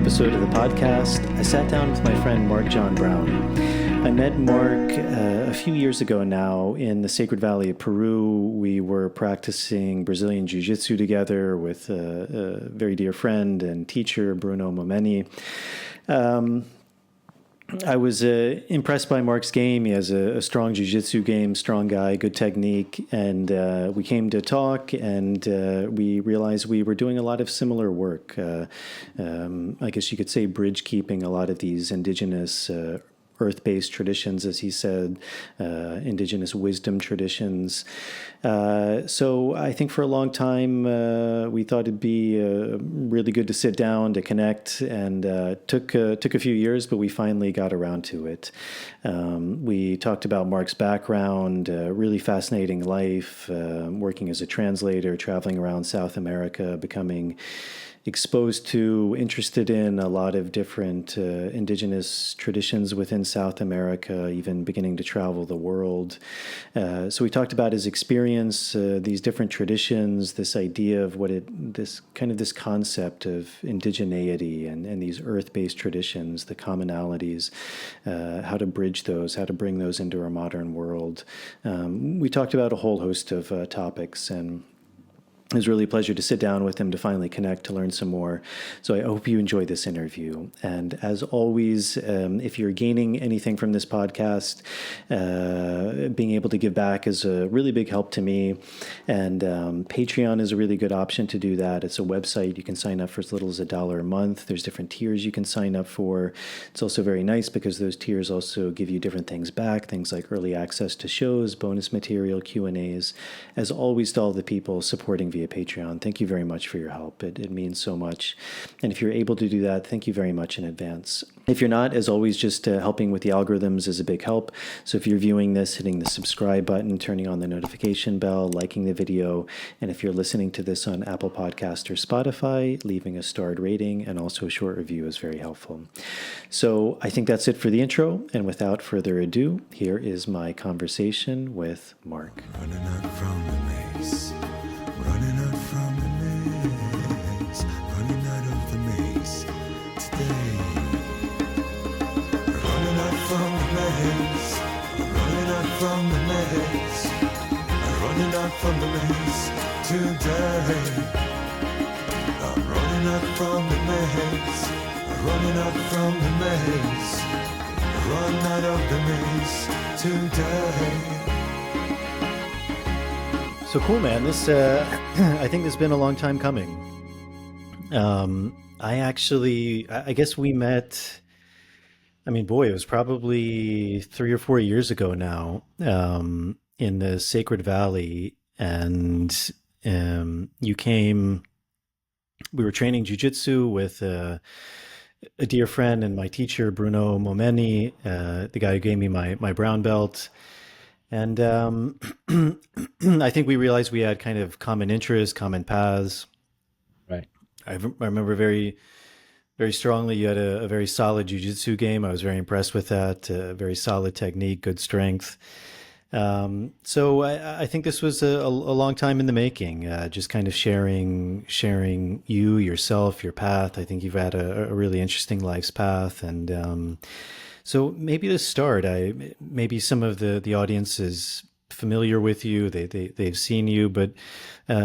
episode of the podcast, I sat down with my friend Marc-John Brown. I met Marc a few years ago now in the Sacred Valley of Peru. We were practicing Brazilian jiu-jitsu together with a very dear friend and teacher, Bruno Momeni. I was impressed by Marc's game. He has a strong jiu-jitsu game, strong guy, good technique, and we came to talk, and we realized we were doing a lot of similar work. I guess you could say bridge keeping a lot of these indigenous earth-based traditions, as he said, indigenous wisdom traditions. So I think for a long time, we thought it'd be really good to sit down, to connect, and took a few years, but we finally got around to it. We talked about Marc's background, really fascinating life, working as a translator, traveling around South America, becoming exposed to, interested in a lot of different indigenous traditions within South America, even beginning to travel the world. So we talked about his experience, these different traditions, this idea of this concept of indigeneity and these earth-based traditions, the commonalities, how to bridge those, how to bring those into our modern world. We talked about a whole host of topics, and it was really a pleasure to sit down with him to finally connect, to learn some more. So I hope you enjoy this interview. And as always, if you're gaining anything from this podcast, being able to give back is a really big help to me. And Patreon is a really good option to do that. It's a website. You can sign up for as little as $1 a month. There's different tiers you can sign up for. It's also very nice because those tiers also give you different things back, things like early access to shows, bonus material, Q&As. As always, to all the people supporting via Patreon, thank you very much for your help. It means so much. And if you're able to do that, thank you very much in advance. If you're not, as always, just helping with the algorithms is a big help. So if you're viewing this, hitting the subscribe button, turning on the notification bell, liking the video, and if you're listening to this on Apple Podcast or Spotify, leaving a starred rating and also a short review is very helpful. So I think that's it for the intro. And without further ado, here is my conversation with Marc. Running out from the maze. Running out from the maze, running out of the maze today. Running out from the maze, running out from the maze, running out from the maze today. I'm running out from the maze, running out from the maze, run out of the maze today. So cool, man. This, I think this has been a long time coming. I guess we met, it was probably 3 or 4 years ago now, in the Sacred Valley. And you came, we were training jiu-jitsu with a dear friend and my teacher, Bruno Momeni, the guy who gave me my brown belt. And I think we realized we had kind of common interests, common paths. Right. I remember very, very strongly you had a very solid jiu-jitsu game. I was very impressed with that. Very solid technique, good strength. So I think this was a long time in the making, just kind of sharing yourself, your path. I think you've had a really interesting life's path. And so maybe to start, maybe some of the audience is familiar with you, they've seen you, but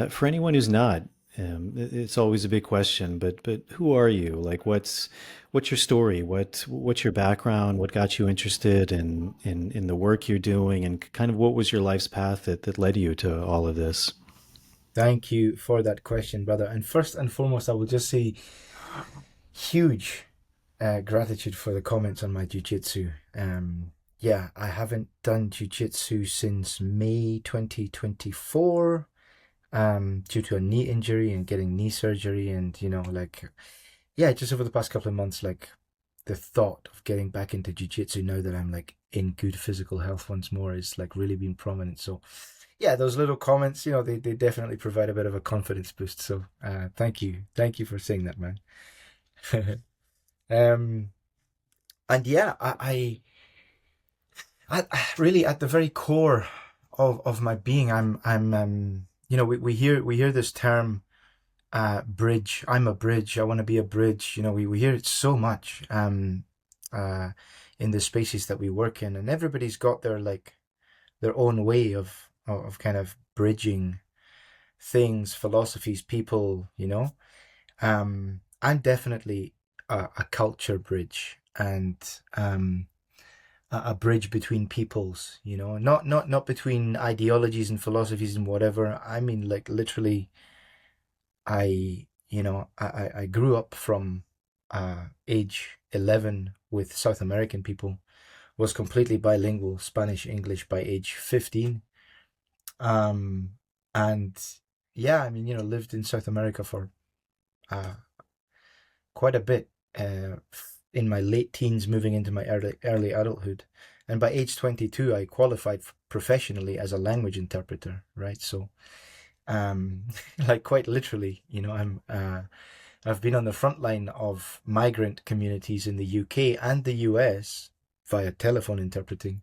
for anyone who's not, it's always a big question. But who are you? Like, what's your story? What's your background? What got you interested in the work you're doing, and kind of what was your life's path that led you to all of this? Thank you for that question, brother. And first and foremost, I will just say huge gratitude for the comments on my jiu-jitsu. I haven't done jiu-jitsu since May 2024 due to a knee injury and getting knee surgery. And, just over the past couple of months, like the thought of getting back into jiu-jitsu now that I'm like in good physical health once more is like really been prominent. So yeah, those little comments, they definitely provide a bit of a confidence boost. So thank you for saying that, man. And yeah, I really at the very core of my being, I'm we hear this term bridge. I'm a bridge. I want to be a bridge. You know, we hear it so much in the spaces that we work in, and everybody's got their own way of kind of bridging things, philosophies, people. You know, I'm definitely a culture bridge and a bridge between peoples. You know, not between ideologies and philosophies and whatever. I mean, like literally. I grew up from age 11 with South American people, was completely bilingual, Spanish, English by age 15. And yeah, I mean, you know, lived in South America for quite a bit in my late teens, moving into my early adulthood. And by age 22, I qualified professionally as a language interpreter, right? So like quite literally, you know, I've been on the front line of migrant communities in the UK and the US via telephone interpreting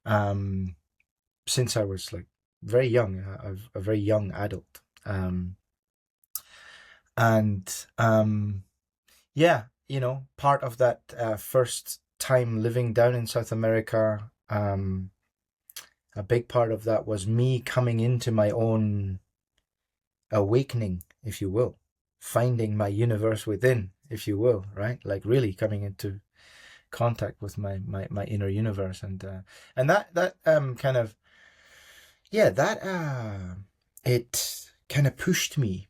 since I was like very young, a very young adult. Yeah, you know, part of that first time living down in South America, a big part of that was me coming into my own awakening, if you will, finding my universe within, if you will, right? Like really coming into contact with my inner universe, and that kind of it kind of pushed me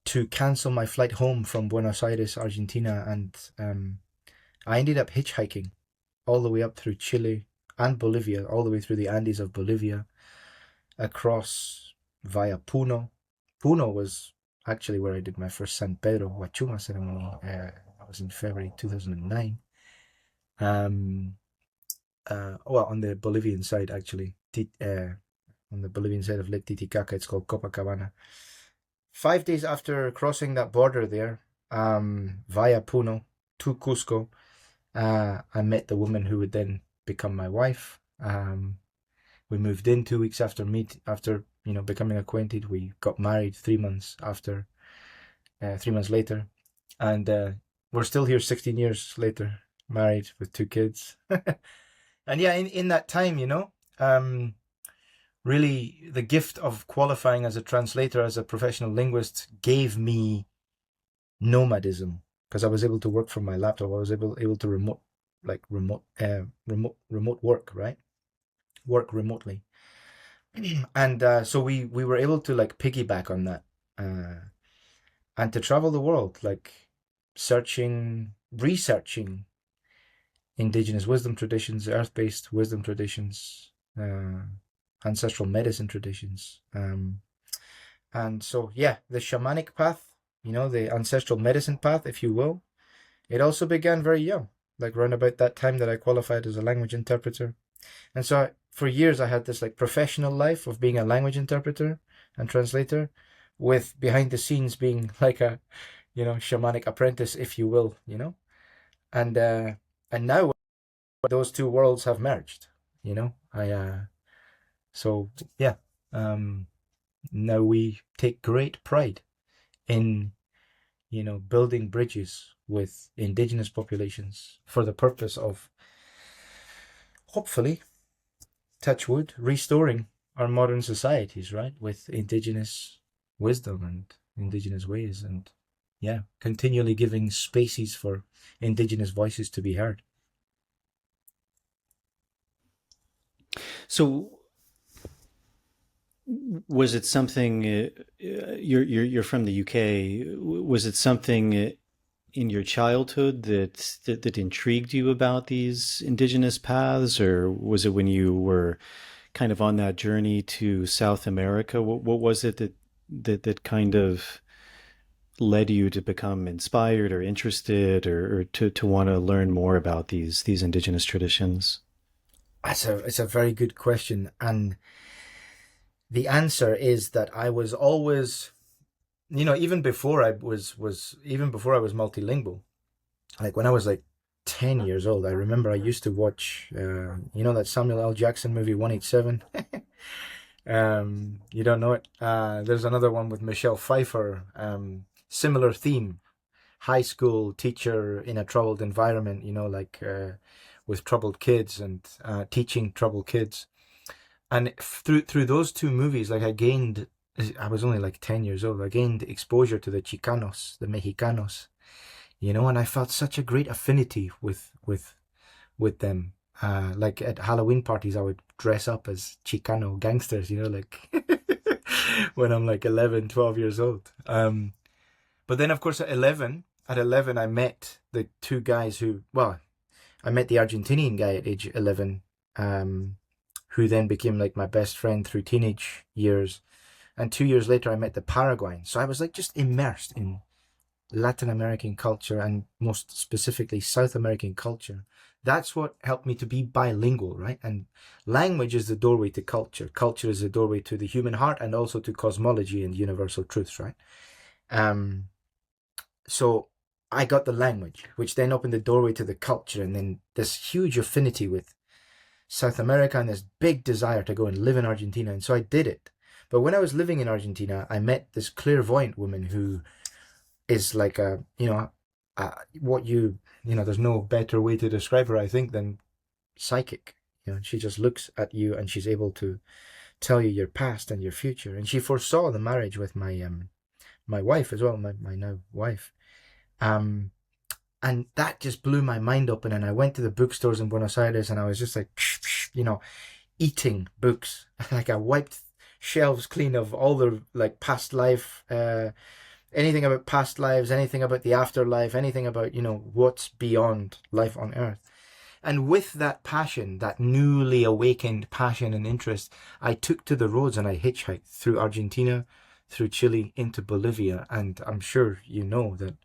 to cancel my flight home from Buenos Aires, Argentina, and I ended up hitchhiking all the way up through Chile and Bolivia, all the way through the Andes of Bolivia, across via Puno. Puno was actually where I did my first San Pedro Huachuma ceremony. I was in February 2009. Well, on the Bolivian side, actually. On the Bolivian side of Lake Titicaca, it's called Copacabana. 5 days after crossing that border there, via Puno to Cusco, I met the woman who would then become my wife. We moved in 2 weeks after becoming acquainted. We got married 3 months after, 3 months later, and we're still here 16 years later, married with 2 kids. And yeah, in that time, you know, really the gift of qualifying as a translator, as a professional linguist, gave me nomadism, because I was able to work from my laptop. I was able to remote work, right? Work remotely. And so we were able to like piggyback on that, and to travel the world, like researching indigenous wisdom traditions, earth-based wisdom traditions, ancestral medicine traditions. And so, yeah, the shamanic path, you know, the ancestral medicine path, if you will, it also began very young, like around about that time that I qualified as a language interpreter. And so for years I had this like professional life of being a language interpreter and translator, with behind the scenes being like a, you know, shamanic apprentice, if you will, you know. And now those two worlds have merged, you know. So yeah, now we take great pride in, you know, building bridges with indigenous populations for the purpose of, hopefully, touch wood, restoring our modern societies, right, with indigenous wisdom and indigenous ways, and yeah, continually giving spaces for indigenous voices to be heard. So, was it something? You're from the UK. Was it something in your childhood that intrigued you about these indigenous paths, or was it when you were kind of on that journey to South America? What was it that kind of led you to become inspired or interested, or to want to learn more about these indigenous traditions? It's a very good question, and the answer is that I was always, you know, even before I was multilingual, like when I was like 10 years old, I remember I used to watch, you know, that Samuel L. Jackson movie 187. You don't know it. There's another one with Michelle Pfeiffer. Similar theme. High school teacher in a troubled environment, like with troubled kids and teaching troubled kids. And through those two movies, like I was only like 10 years old. I gained exposure to the Chicanos, the Mexicanos, and I felt such a great affinity with them. Like at Halloween parties, I would dress up as Chicano gangsters, like when I'm like 11, 12 years old. But then, of course, at 11, I met the two guys I met the Argentinian guy at age 11, who then became like my best friend through teenage years. And 2 years later, I met the Paraguayan. So I was like just immersed in Latin American culture and most specifically South American culture. That's what helped me to be bilingual, right? And language is the doorway to culture. Culture is the doorway to the human heart and also to cosmology and universal truths, right? So I got the language, which then opened the doorway to the culture, and then this huge affinity with South America and this big desire to go and live in Argentina. And so I did it. But when I was living in Argentina, I met this clairvoyant woman who is like there's no better way to describe her, I think, than psychic. She just looks at you and she's able to tell you your past and your future. And she foresaw the marriage with my wife as well, my now wife. And that just blew my mind open. And I went to the bookstores in Buenos Aires and I was just like, eating books. Like I wiped shelves clean of all the like past life, anything about past lives, anything about the afterlife, anything about, what's beyond life on earth. And with that passion, that newly awakened passion and interest, I took to the roads and I hitchhiked through Argentina, through Chile, into Bolivia. And I'm sure you know that,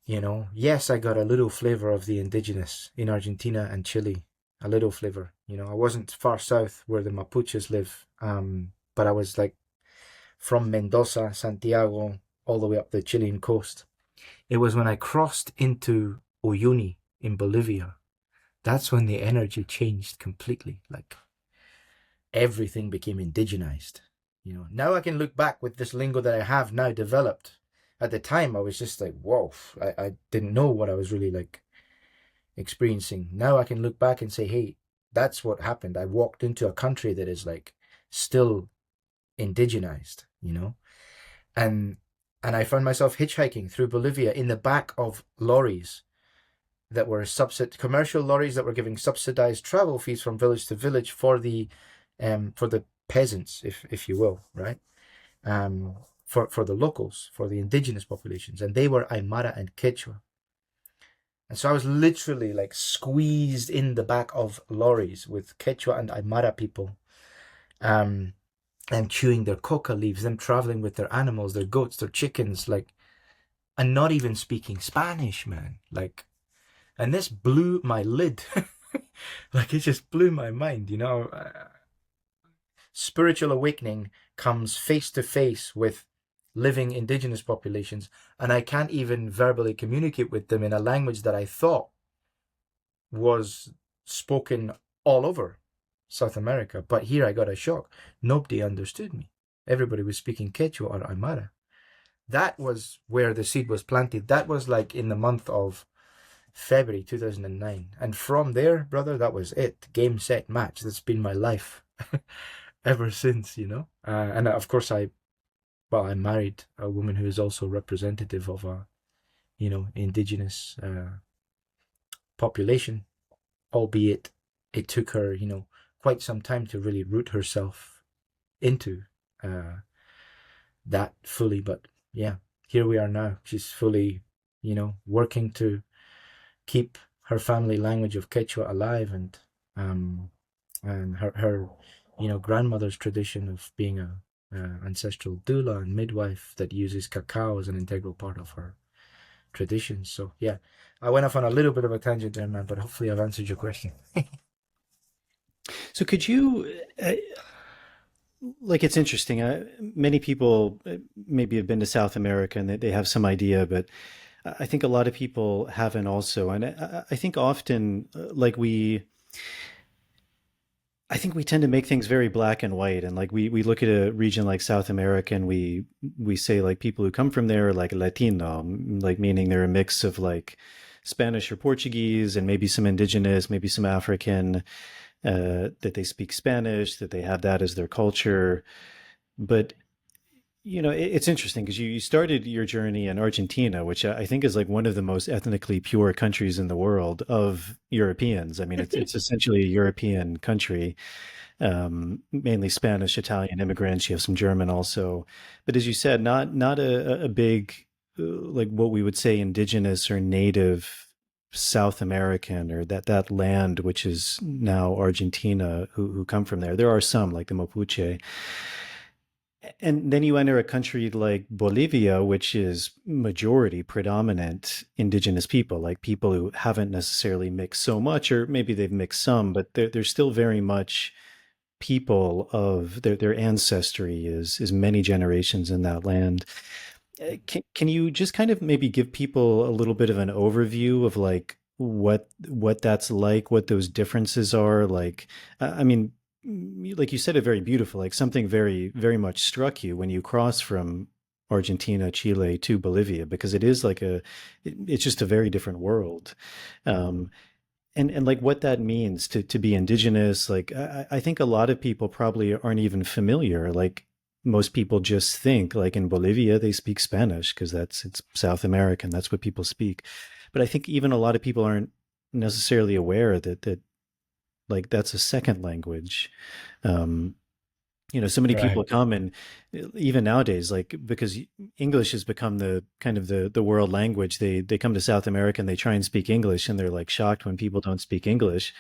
yes, I got a little flavor of the indigenous in Argentina and Chile, a little flavor. I wasn't far south where the Mapuches live, but I was like from Mendoza, Santiago, all the way up the Chilean coast. It was when I crossed into Uyuni in Bolivia. That's when the energy changed completely. Like everything became indigenized. Now I can look back with this lingo that I have now developed. At the time, I was just like, whoa, I didn't know what I was really like experiencing. Now I can look back and say, hey, that's what happened. I walked into a country that is like still indigenized, and I found myself hitchhiking through Bolivia in the back of lorries that were commercial lorries that were giving subsidized travel fees from village to village for the peasants, if you will, right? For the locals, for the indigenous populations, and they were Aymara and Quechua. And so I was literally like squeezed in the back of lorries with Quechua and Aymara people, and chewing their coca leaves, them traveling with their animals, their goats, their chickens, like, and not even speaking Spanish, man. Like, and this blew my lid. Like, it just blew my mind, Spiritual awakening comes face to face with living indigenous populations, and I can't even verbally communicate with them in a language that I thought was spoken all over South America. But here I got a shock. Nobody understood me. Everybody was speaking Quechua or Aymara. That was where the seed was planted. That was like in the month of February 2009. And from there, brother, that was it. Game, set, match. That's been my life ever since, and of course I married a woman who is also representative of a, indigenous population, albeit it took her, quite some time to really root herself into that fully. But yeah, here we are now. She's fully, working to keep her family language of Quechua alive, and her grandmother's tradition of being a ancestral doula and midwife that uses cacao as an integral part of her tradition. So yeah, I went off on a little bit of a tangent there, man, but hopefully I've answered your question. So could you, it's interesting. Many people maybe have been to South America and they have some idea, but I think a lot of people haven't also. And I think often, I think we tend to make things very black and white, and like we look at a region like South America, and we say like people who come from there are like Latino, like meaning they're a mix of like Spanish or Portuguese, and maybe some indigenous, maybe some African, that they speak Spanish, that they have that as their culture. But it's interesting because you started your journey in Argentina, which I think is like one of the most ethnically pure countries in the world of Europeans. I mean, it's essentially a European country, mainly Spanish, Italian immigrants. You have some German also, but as you said, not a big like what we would say indigenous or native South American or that land which is now Argentina who come from there. There are some like the Mapuche, and then you enter a country like Bolivia, which is majority predominant indigenous people, like people who haven't necessarily mixed so much, or maybe they've mixed some, but they're still very much people of their ancestry is many generations in that land. Can you just kind of maybe give people a little bit of an overview of like what that's like, what those differences are? Like, I mean, like you said it very beautiful, like something very, very much struck you when you cross from Argentina, Chile to Bolivia, because it is like it's just a very different world. Um, and like what that means to be indigenous, like I think a lot of people probably aren't even familiar. Like most people just think like in Bolivia they speak Spanish because it's South American, that's what people speak. But I think even a lot of people aren't necessarily aware that like that's a second language. Um, so many Right. people come, and even nowadays, like because English has become the kind of the world language, they come to South America and they try and speak English, and they're like shocked when people don't speak English.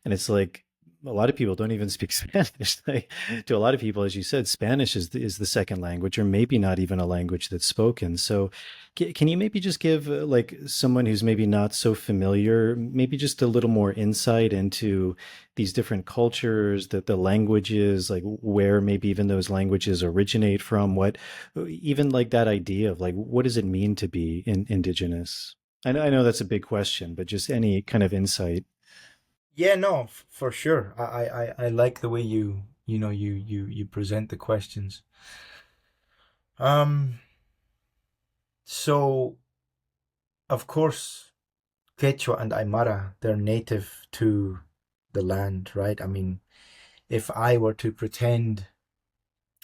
And it's like a lot of people don't even speak Spanish. Like, to a lot of people, as you said, Spanish is the second language, or maybe not even a language that's spoken. So, can you maybe just give like someone who's maybe not so familiar, maybe just a little more insight into these different cultures, that the languages, like where maybe even those languages originate from, what even like that idea of like what does it mean to be indigenous? I know that's a big question, but just any kind of insight. Yeah, no, for sure. I like the way you present the questions. Um, so of course, Quechua and Aymara, they're native to the land, right? I mean, if I were to pretend,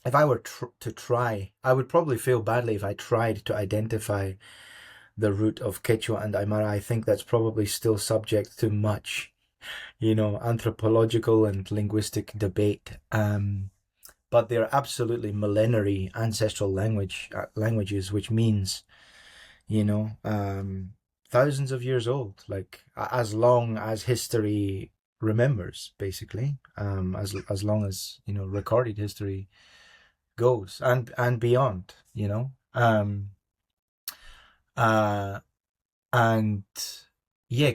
if I were to try, I would probably feel badly if I tried to identify the root of Quechua and Aymara. I think that's probably still subject to much, anthropological and linguistic debate. But they're absolutely millenary ancestral languages, which means, you know, um, thousands of years old, like as long as history remembers, basically, as long as recorded history goes, and beyond, uh, and yeah,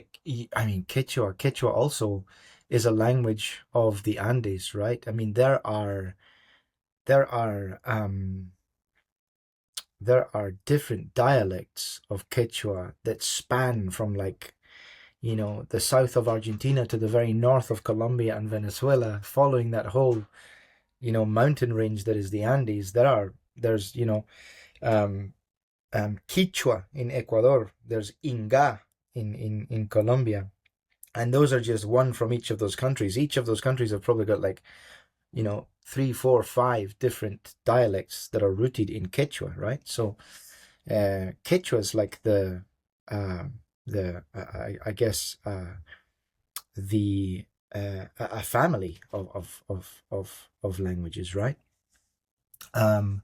I mean, Quechua also is a language of the Andes, right? I mean, there are there are different dialects of Quechua that span from, like, the south of Argentina to the very north of Colombia and Venezuela, following that whole, mountain range that is the Andes. There's um, Quichua in Ecuador. There's Inga in Colombia. And those are just one from each of those countries. Each of those countries have probably got, like, three, four, five different dialects that are rooted in Quechua, right? So Quechua is like I guess the a family of languages, right? Um,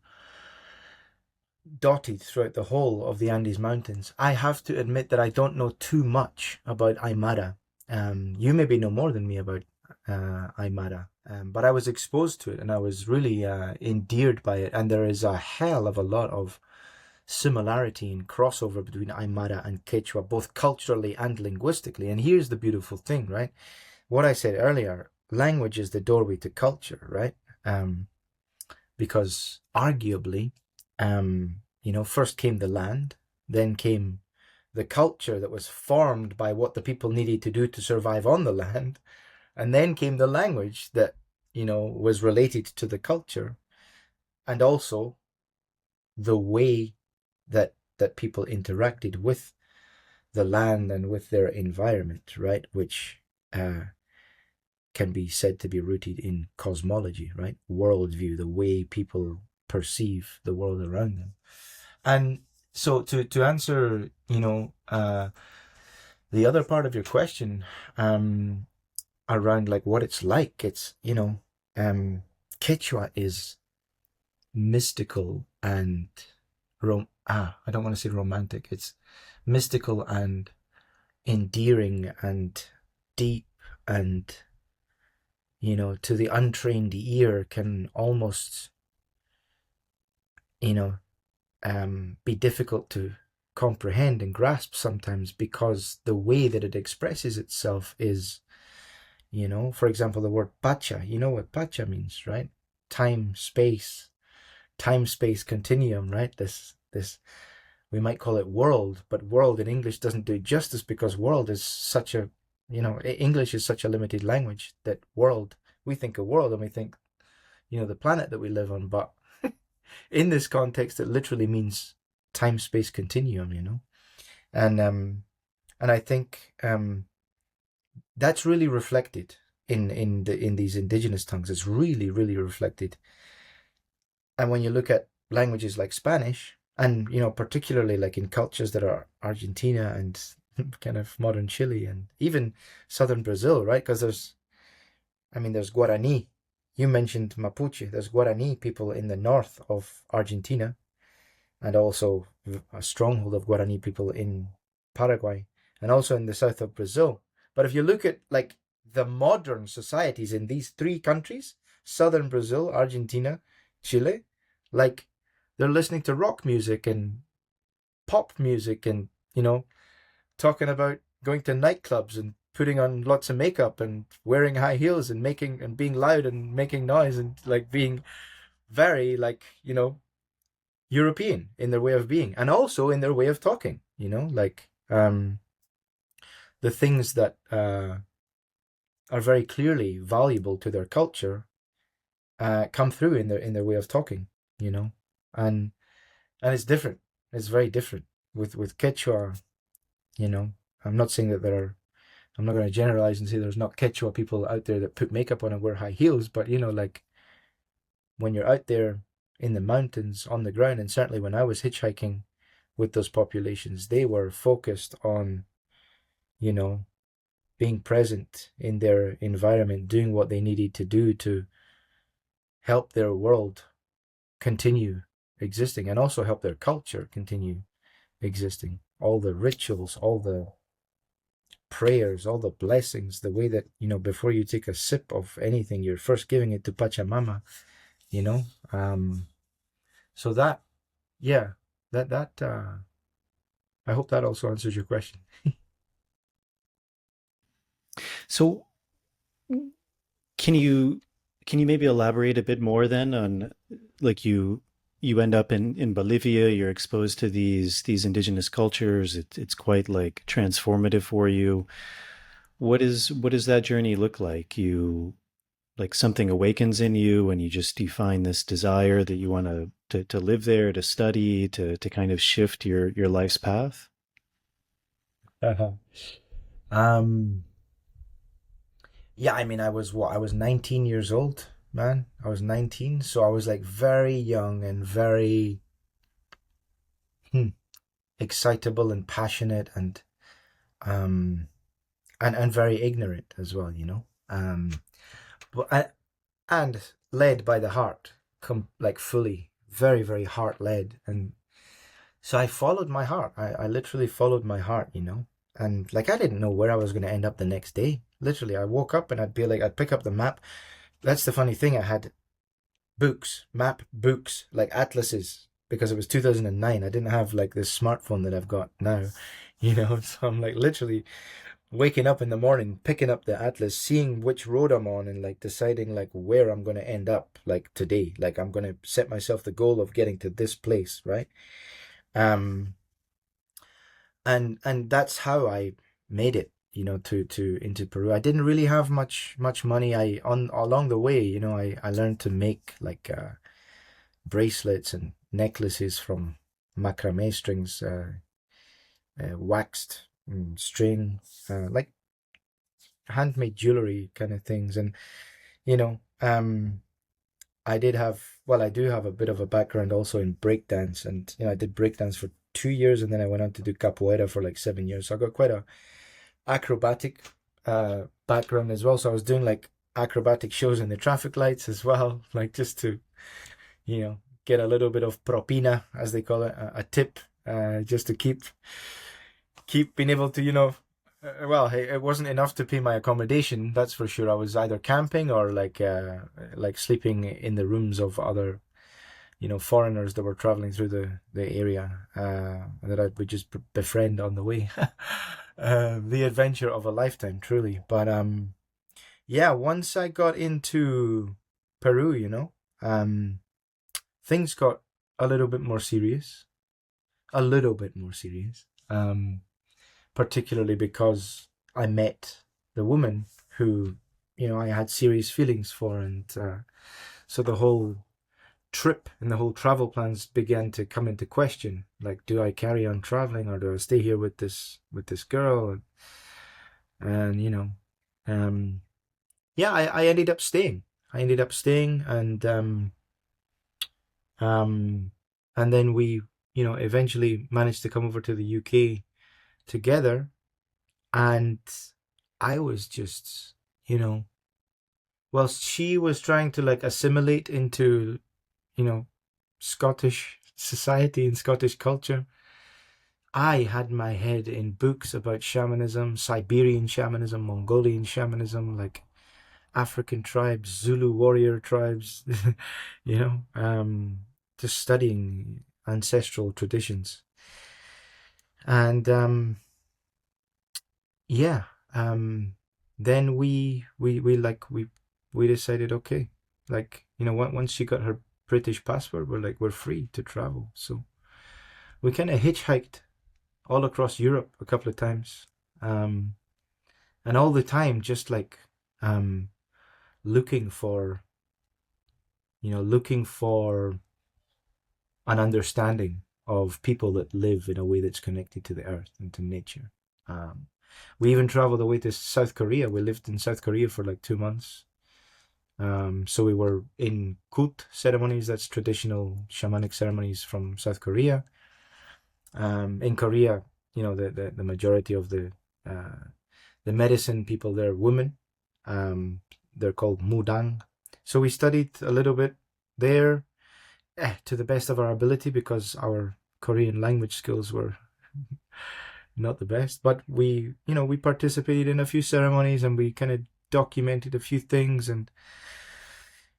Dotted throughout the whole of the Andes Mountains. I have to admit that I don't know too much about Aymara. You maybe know more than me about Aymara, but I was exposed to it and I was really endeared by it. And there is a hell of a lot of similarity and crossover between Aymara and Quechua, both culturally and linguistically. And here's the beautiful thing, right? What I said earlier, language is the doorway to culture, right? Because arguably, first came the land, then came the culture that was formed by what the people needed to do to survive on the land, And then came the language that, was related to the culture, and also the way that people interacted with the land and with their environment, right? Which can be said to be rooted in cosmology, right? Worldview, the way people perceive the world around them. And so to answer, the other part of your question, around like what it's like, it's, Quechua is mystical and I don't want to say romantic. It's mystical and endearing and deep, and to the untrained ear can almost be difficult to comprehend and grasp sometimes, because the way that it expresses itself is, for example, the word pacha. You know what pacha means, right? Time space continuum, right? This we might call it world, but world in English doesn't do it justice, because world is such a, English is such a limited language that world, we think of world and we think, the planet that we live on, but in this context, it literally means time space continuum, and I think that's really reflected in these indigenous tongues. It's really, really reflected. And when you look at languages like Spanish, and particularly like in cultures that are Argentina and kind of modern Chile and even southern Brazil, right? Because there's Guarani. You mentioned Mapuche. There's Guarani people in the north of Argentina, and also a stronghold of Guarani people in Paraguay, and also in the south of Brazil. But if you look at like the modern societies in these three countries, southern Brazil, Argentina, Chile, like they're listening to rock music and pop music, and talking about going to nightclubs and putting on lots of makeup and wearing high heels and being loud and making noise, and like being very like European in their way of being, and also in their way of talking, like the things that are very clearly valuable to their culture come through in their way of talking, and it's different. It's very different with Quechua. I'm not saying that I'm not going to generalize and say there's not Quechua people out there that put makeup on and wear high heels, but like when you're out there in the mountains on the ground, and certainly when I was hitchhiking with those populations, they were focused on being present in their environment, doing what they needed to do to help their world continue existing, and also help their culture continue existing. All the rituals, all the prayers, all the blessings, the way that before you take a sip of anything, you're first giving it to Pachamama, so that I hope that also answers your question. So can you maybe elaborate a bit more then on, like, you end up in Bolivia, you're exposed to these indigenous cultures, it's quite like transformative for you. What does that journey look like? Like something awakens in you and you find this desire that you want to live there, to study, to kind of shift your life's path? Yeah, I was 19 years old, man. I was 19, so I was like very young and very excitable and passionate, and very ignorant as well, and led by the heart, like fully, very, very heart led. And so I followed my heart. I literally followed my heart, and like I didn't know where I was going to end up the next day. Literally, I woke up and I'd pick up the map. That's the funny thing. I had map books, like atlases, because it was 2009. I didn't have like this smartphone that I've got now, so I'm like literally waking up in the morning, picking up the atlas, seeing which road I'm on, and like deciding like where I'm going to end up like today. Like I'm going to set myself the goal of getting to this place, right? And that's how I made it, to into Peru. I didn't really have much money. Along the way, I learned to make like bracelets and necklaces from macrame strings, waxed string, like handmade jewelry kind of things. And I do have a bit of a background also in breakdance, and I did breakdance for 2 years, and then I went on to do capoeira for like 7 years. So I got quite a acrobatic background as well. So I was doing like acrobatic shows in the traffic lights as well, like just to get a little bit of propina, as they call it, a tip, just to keep being able to well, hey, it wasn't enough to pay my accommodation, that's for sure. I was either camping or like sleeping in the rooms of other foreigners that were traveling through the area, that I would just befriend on the way. The adventure of a lifetime, truly. But yeah, once I got into Peru, things got a little bit more serious. Particularly because I met the woman who I had serious feelings for, and so the whole trip and the whole travel plans began to come into question. Like, do I carry on traveling, or do I stay here with this girl? And yeah, I ended up staying. And then we eventually managed to come over to the UK together. And I was just whilst she was trying to like assimilate into Scottish society and Scottish culture, I had my head in books about shamanism, Siberian shamanism, Mongolian shamanism, like African tribes, Zulu warrior tribes, just studying ancestral traditions. And then we decided, okay, like once she got her British passport, we're free to travel. So we kind of hitchhiked all across Europe a couple of times, and all the time just like looking for an understanding of people that live in a way that's connected to the earth and to nature. We even traveled away to South Korea. We lived in South Korea for like 2 months. So we were in Kut ceremonies, that's traditional shamanic ceremonies from South Korea. In Korea, the majority of the medicine people there are women. They're called mudang. So we studied a little bit there, to the best of our ability, because our Korean language skills were not the best. But we participated in a few ceremonies, and we kind of documented a few things, and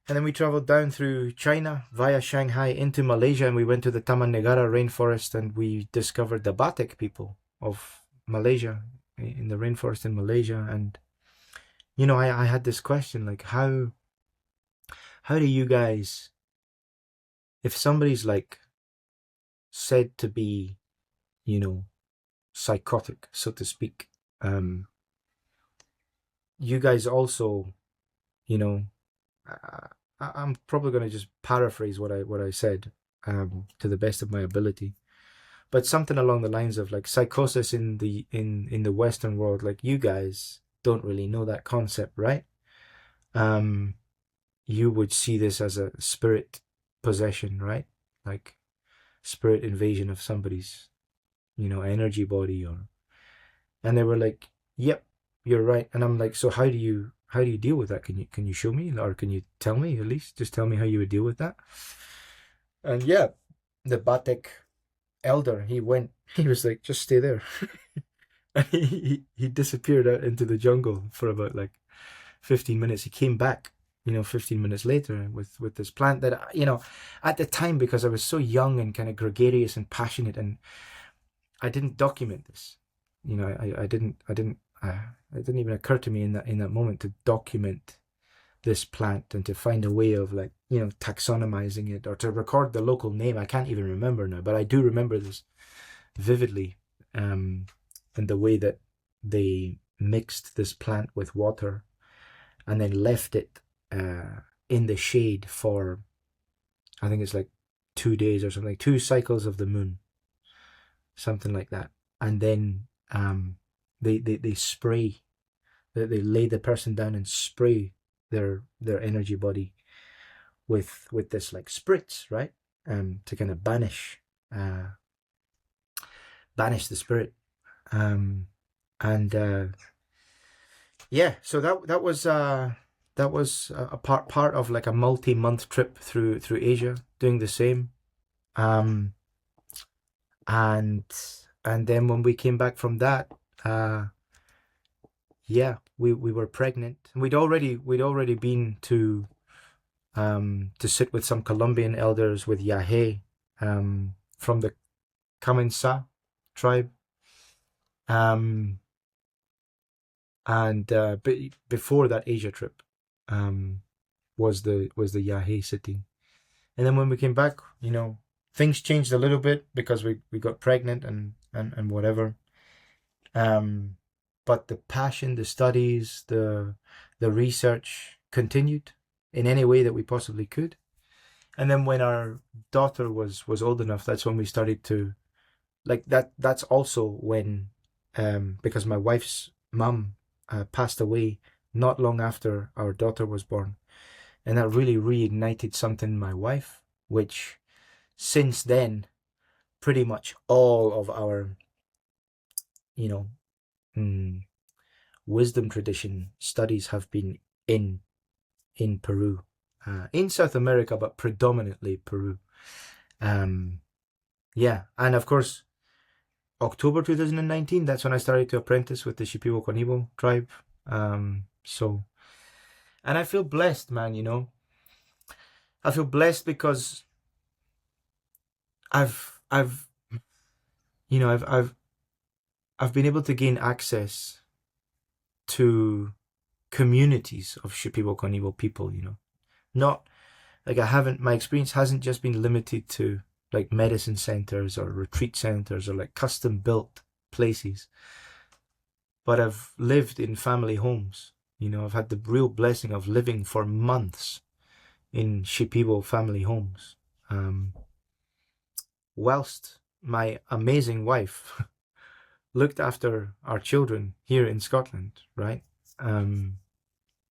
then we traveled down through China via Shanghai into Malaysia, and we went to the Taman Negara rainforest, and we discovered the Batek people of Malaysia, in the rainforest in Malaysia. And I had this question, like, how do you guys, if somebody's like said to be psychotic, so to speak, you guys also, I'm probably going to just paraphrase what I said, to the best of my ability, but something along the lines of like psychosis in the Western world, like you guys don't really know that concept, right? You would see this as a spirit possession, right? Like spirit invasion of somebody's energy body, and they were like, yep, you're right. And I'm like, so how do you deal with that? Can you show me, or can you tell me, at least just tell me how you would deal with that? And yeah, the Batek elder, he was like, just stay there. And he disappeared out into the jungle for about like 15 minutes. He came back 15 minutes later with this plant that at the time, because I was so young and kind of gregarious and passionate, and I didn't document this. It didn't even occur to me in that moment to document this plant and to find a way of like taxonomizing it, or to record the local name. I can't even remember now, but I do remember this vividly, and the way that they mixed this plant with water and then left it in the shade for, I think it's like 2 days or something, 2 cycles of the moon, something like that. And then they spray, they lay the person down and spray their energy body with this like spritz, right? To kind of banish the spirit. Yeah, so that was a part of like a multi-month trip through Asia, doing the same. And then when we came back from that, yeah, we were pregnant. We'd already been to sit with some Colombian elders with Yahe, from the Kamensa tribe. And before that Asia trip, was the Yahe sitting. And then when we came back, you know, things changed a little bit because we got pregnant and whatever. But the passion, the studies, the research continued in any way that we possibly could. And then when our daughter was old enough, that's when we started to, like, that's also when, because my wife's mum passed away not long after our daughter was born. And that really reignited something in my wife, which since then, pretty much all of our, you know, wisdom tradition studies have been in Peru, in South America, but predominantly Peru. Yeah, and of course, October 2019, that's when I started to apprentice with the Shipibo Konibo tribe. So, and I feel blessed, man, you know. I feel blessed because I've been able to gain access to communities of Shipibo Konibo people, you know. Not like my experience hasn't just been limited to like medicine centers or retreat centers or like custom built places, but I've lived in family homes. You know, I've had the real blessing of living for months in Shipibo family homes, whilst my amazing wife looked after our children here in Scotland, right?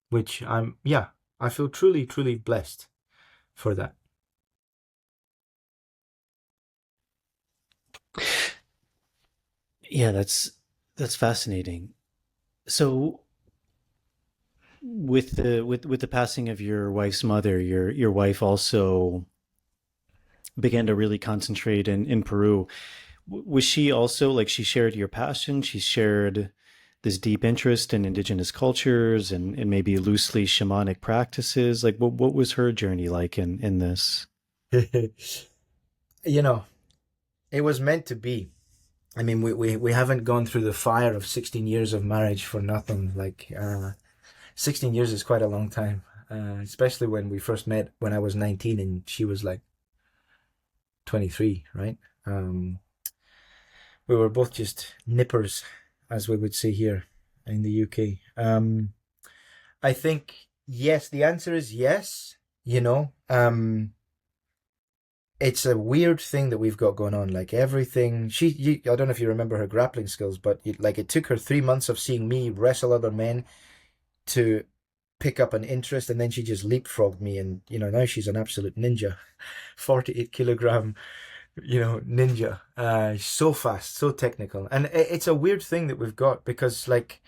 Which I feel truly, truly blessed for that. Yeah, that's fascinating. So with the passing of your wife's mother, your wife also began to really concentrate in Peru. Was she also, like, she shared your passion? She shared this deep interest in indigenous cultures and maybe loosely shamanic practices? Like, what was her journey like in this? You know, it was meant to be. I mean, we haven't gone through the fire of 16 years of marriage for nothing. Like, 16 years is quite a long time, especially when we first met when I was 19 and she was like 23, right? We were both just nippers, as we would say here in the UK. I think, yes, the answer is yes, you know. It's a weird thing that we've got going on. Like everything, I don't know if you remember her grappling skills, but it took her 3 months of seeing me wrestle other men to pick up an interest, and then she just leapfrogged me, and you know, now she's an absolute ninja, 48 kilogram, you know, ninja. So fast, so technical, and it's a weird thing that we've got, because like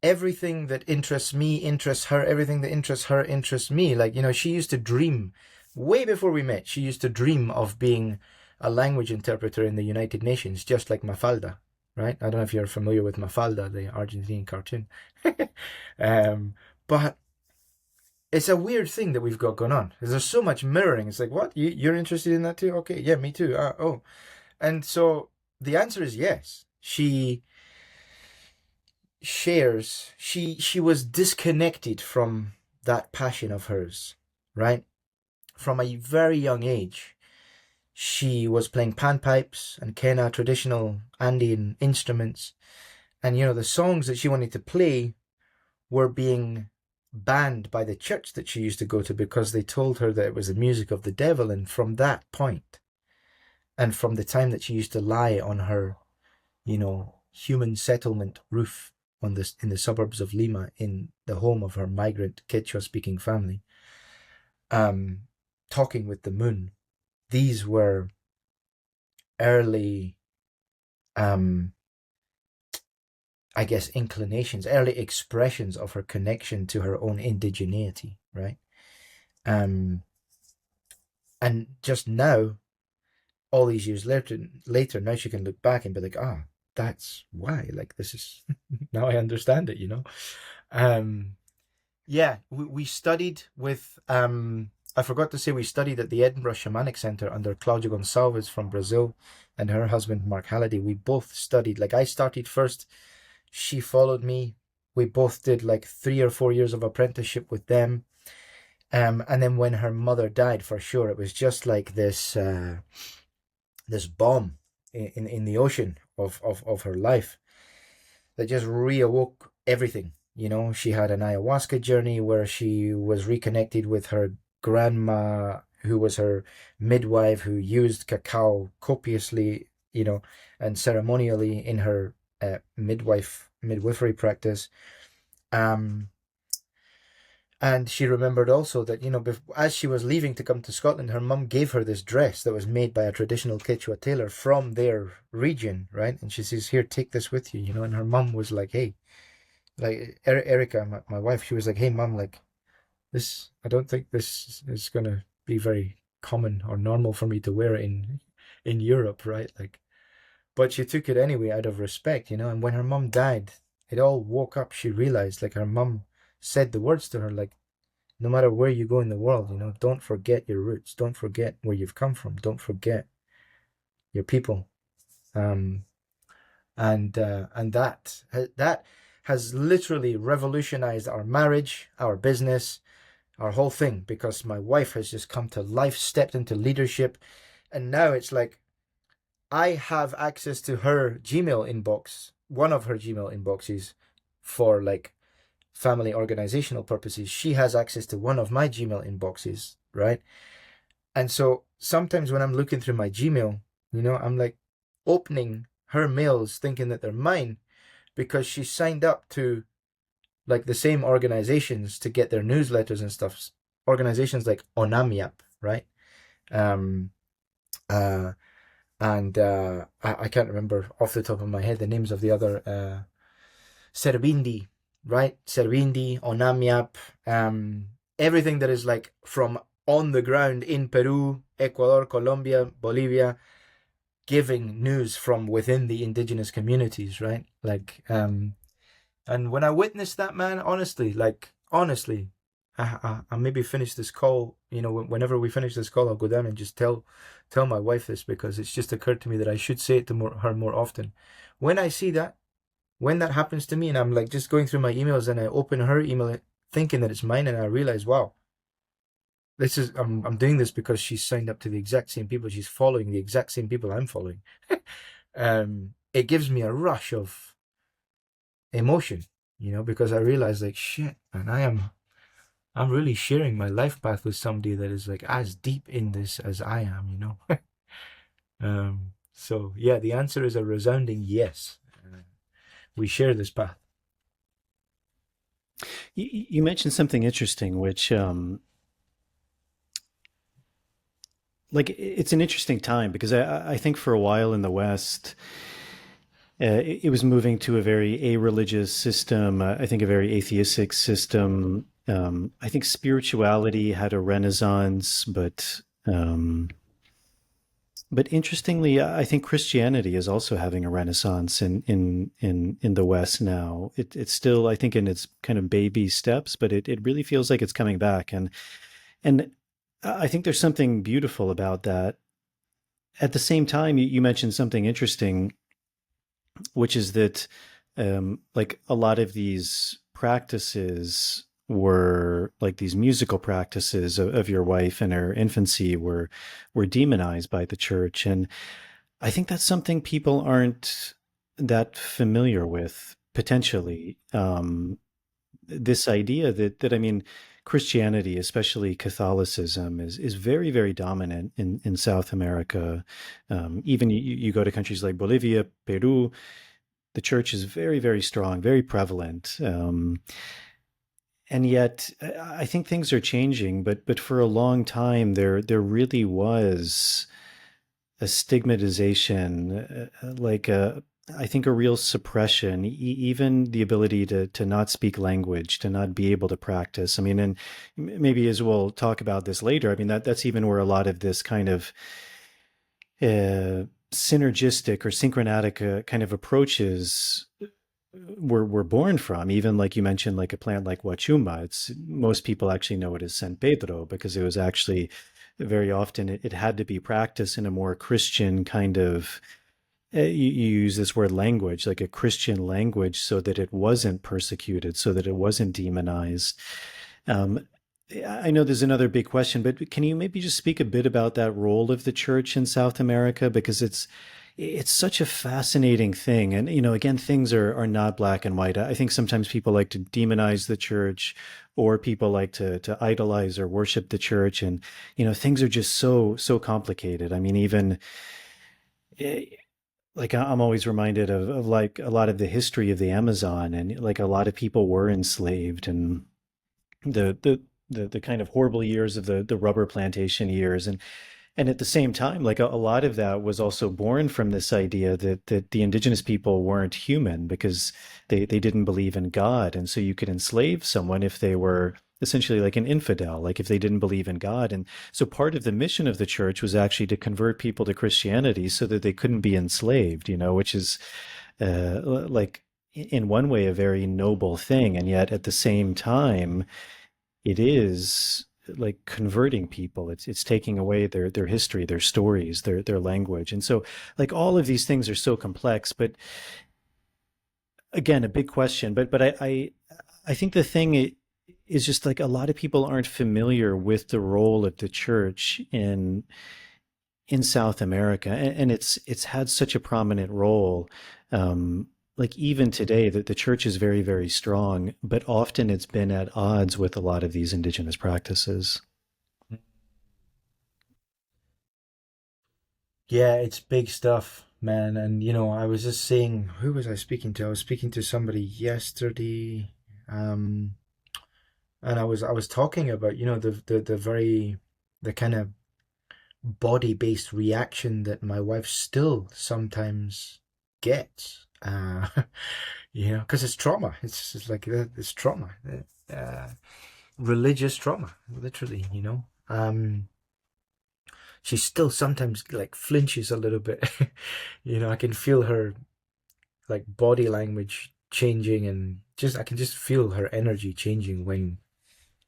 everything that interests me interests her, everything that interests her interests me. Like, you know, she used to dream way before we met. She used to dream of being a language interpreter in the United Nations, just like Mafalda, right? I don't know if you're familiar with Mafalda, the Argentinian cartoon. But it's a weird thing that we've got going on. There's so much mirroring. It's like, what? You're interested in that too? Okay, yeah, me too. Oh. And so the answer is yes. She shares, she was disconnected from that passion of hers, right? From a very young age, she was playing panpipes and kena, traditional Andean instruments, And, the songs that she wanted to play were being banned by the church that she used to go to because they told her that it was the music of the devil. And from that point, and from the time that she used to lie on her, human settlement roof in the suburbs of Lima, in the home of her migrant Quechua-speaking family, talking with the moon, these were early, I guess, inclinations, early expressions of her connection to her own indigeneity, right? And just now, all these years later, now she can look back and be like, that's why, like, this is, now I understand it, Yeah, we studied with, I forgot to say, we studied at the Edinburgh Shamanic Centre under Claudia Gonçalves from Brazil and her husband, Mark Halliday. We both studied, like, I started first, she followed me. We both did like 3 or 4 years of apprenticeship with them. And then when her mother died, for sure, it was just like this this bomb in the ocean of her life that just reawoke everything. She had an ayahuasca journey where she was reconnected with her grandma, who was her midwife, who used cacao copiously, and ceremonially in her midwifery practice. And she remembered also that, as she was leaving to come to Scotland, her mum gave her this dress that was made by a traditional Quechua tailor from their region, right? And she says, here, take this with you, and her mum was like, hey, like Erica, my wife, she was like, hey, mum, like, this, I don't think this is going to be very common or normal for me to wear in Europe, right? Like, but she took it anyway out of respect, and when her mum died, it all woke up. She realized, like, her mum said the words to her, like, no matter where you go in the world, don't forget your roots, don't forget where you've come from, don't forget your people. And that has literally revolutionized our marriage, our business, our whole thing, because my wife has just come to life, stepped into leadership, and now it's like I have access to her Gmail inbox, one of her Gmail inboxes, for like family organizational purposes. She has access to one of my Gmail inboxes, right? And so sometimes when I'm looking through my Gmail, I'm like opening her mails thinking that they're mine, because she signed up to like the same organizations to get their newsletters and stuff. Organizations like Onamiap, right? I can't remember off the top of my head the names of the other, Servindi, right? Servindi, Onamiap, everything that is like from on the ground in Peru, Ecuador, Colombia, Bolivia, giving news from within the indigenous communities, right? Like, and when I witnessed that, man, honestly, I maybe finish this call, whenever we finish this call, I'll go down and just tell my wife this, because it's just occurred to me that I should say it to her more often. When I see that, when that happens to me, and I'm like just going through my emails and I open her email thinking that it's mine, and I realize, wow, this is, I'm doing this because she's signed up to the exact same people. She's following the exact same people I'm following. It gives me a rush of emotion, because I realize, like, shit, man, I'm really sharing my life path with somebody that is like as deep in this as I am, So yeah, the answer is a resounding yes. We share this path. You mentioned something interesting, which, like, it's an interesting time, because I think for a while in the West, it was moving to a very a-religious system. I think a very atheistic system. I think spirituality had a renaissance, but interestingly, I think Christianity is also having a renaissance in the West now. It's still, I think, in its kind of baby steps, but it really feels like it's coming back, and I think there's something beautiful about that. At the same time, you mentioned something interesting, which is that like a lot of these practices were like these musical practices of your wife in her infancy were demonized by the church. And I think that's something people aren't that familiar with potentially this idea that I mean, Christianity, especially Catholicism, is very, very dominant in South America. Even you go to countries like Bolivia, Peru, the church is very, very strong, very prevalent. And yet, I think things are changing. But for a long time, there really was a stigmatization, like I think a real suppression, even the ability to not speak language, to not be able to practice. I mean, and maybe as we'll talk about this later, I mean that's even where a lot of this kind of synergistic or synchronatic kind of approaches were born from. Even like you mentioned, like a plant like Wachuma. It's most people actually know it as San Pedro because it was actually very often it had to be practiced in a more Christian kind of you use this word language, like a Christian language, so that it wasn't persecuted, so that it wasn't demonized. Um, I know there's another big question, but can you maybe just speak a bit about that role of the church in South America? Because it's such a fascinating thing. And, you know, again, things are not black and white. I think sometimes people like to demonize the church or people like to idolize or worship the church. And, you know, things are just so complicated. I mean, even eh, like I'm always reminded of like a lot of the history of the Amazon and like a lot of people were enslaved and the the the kind of horrible years of the rubber plantation years and at the same time, like a lot of that was also born from this idea that the indigenous people weren't human because they didn't believe in God. And so you could enslave someone if they were essentially like an infidel, like if they didn't believe in God. And so part of the mission of the church was actually to convert people to Christianity so that they couldn't be enslaved, you know, which is like in one way a very noble thing. And yet at the same time, it is like converting people. It's taking away their history, their stories, their language. And so like all of these things are so complex, but again, a big question. But I think the thing is just like a lot of people aren't familiar with the role of the church in South America, and it's had such a prominent role. Like even today, that the church is very, very strong, but often it's been at odds with a lot of these indigenous practices. Yeah, it's big stuff, man. And you know, I was just saying, who was I speaking to? I was speaking to somebody yesterday, um, and I was talking about, you know, the very the kind of body-based reaction that my wife still sometimes gets. You know, because it's trauma. It's just like it's trauma, uh, religious trauma, literally. You know, she still sometimes like flinches a little bit. You know, I can feel her like body language changing, and just I can just feel her energy changing when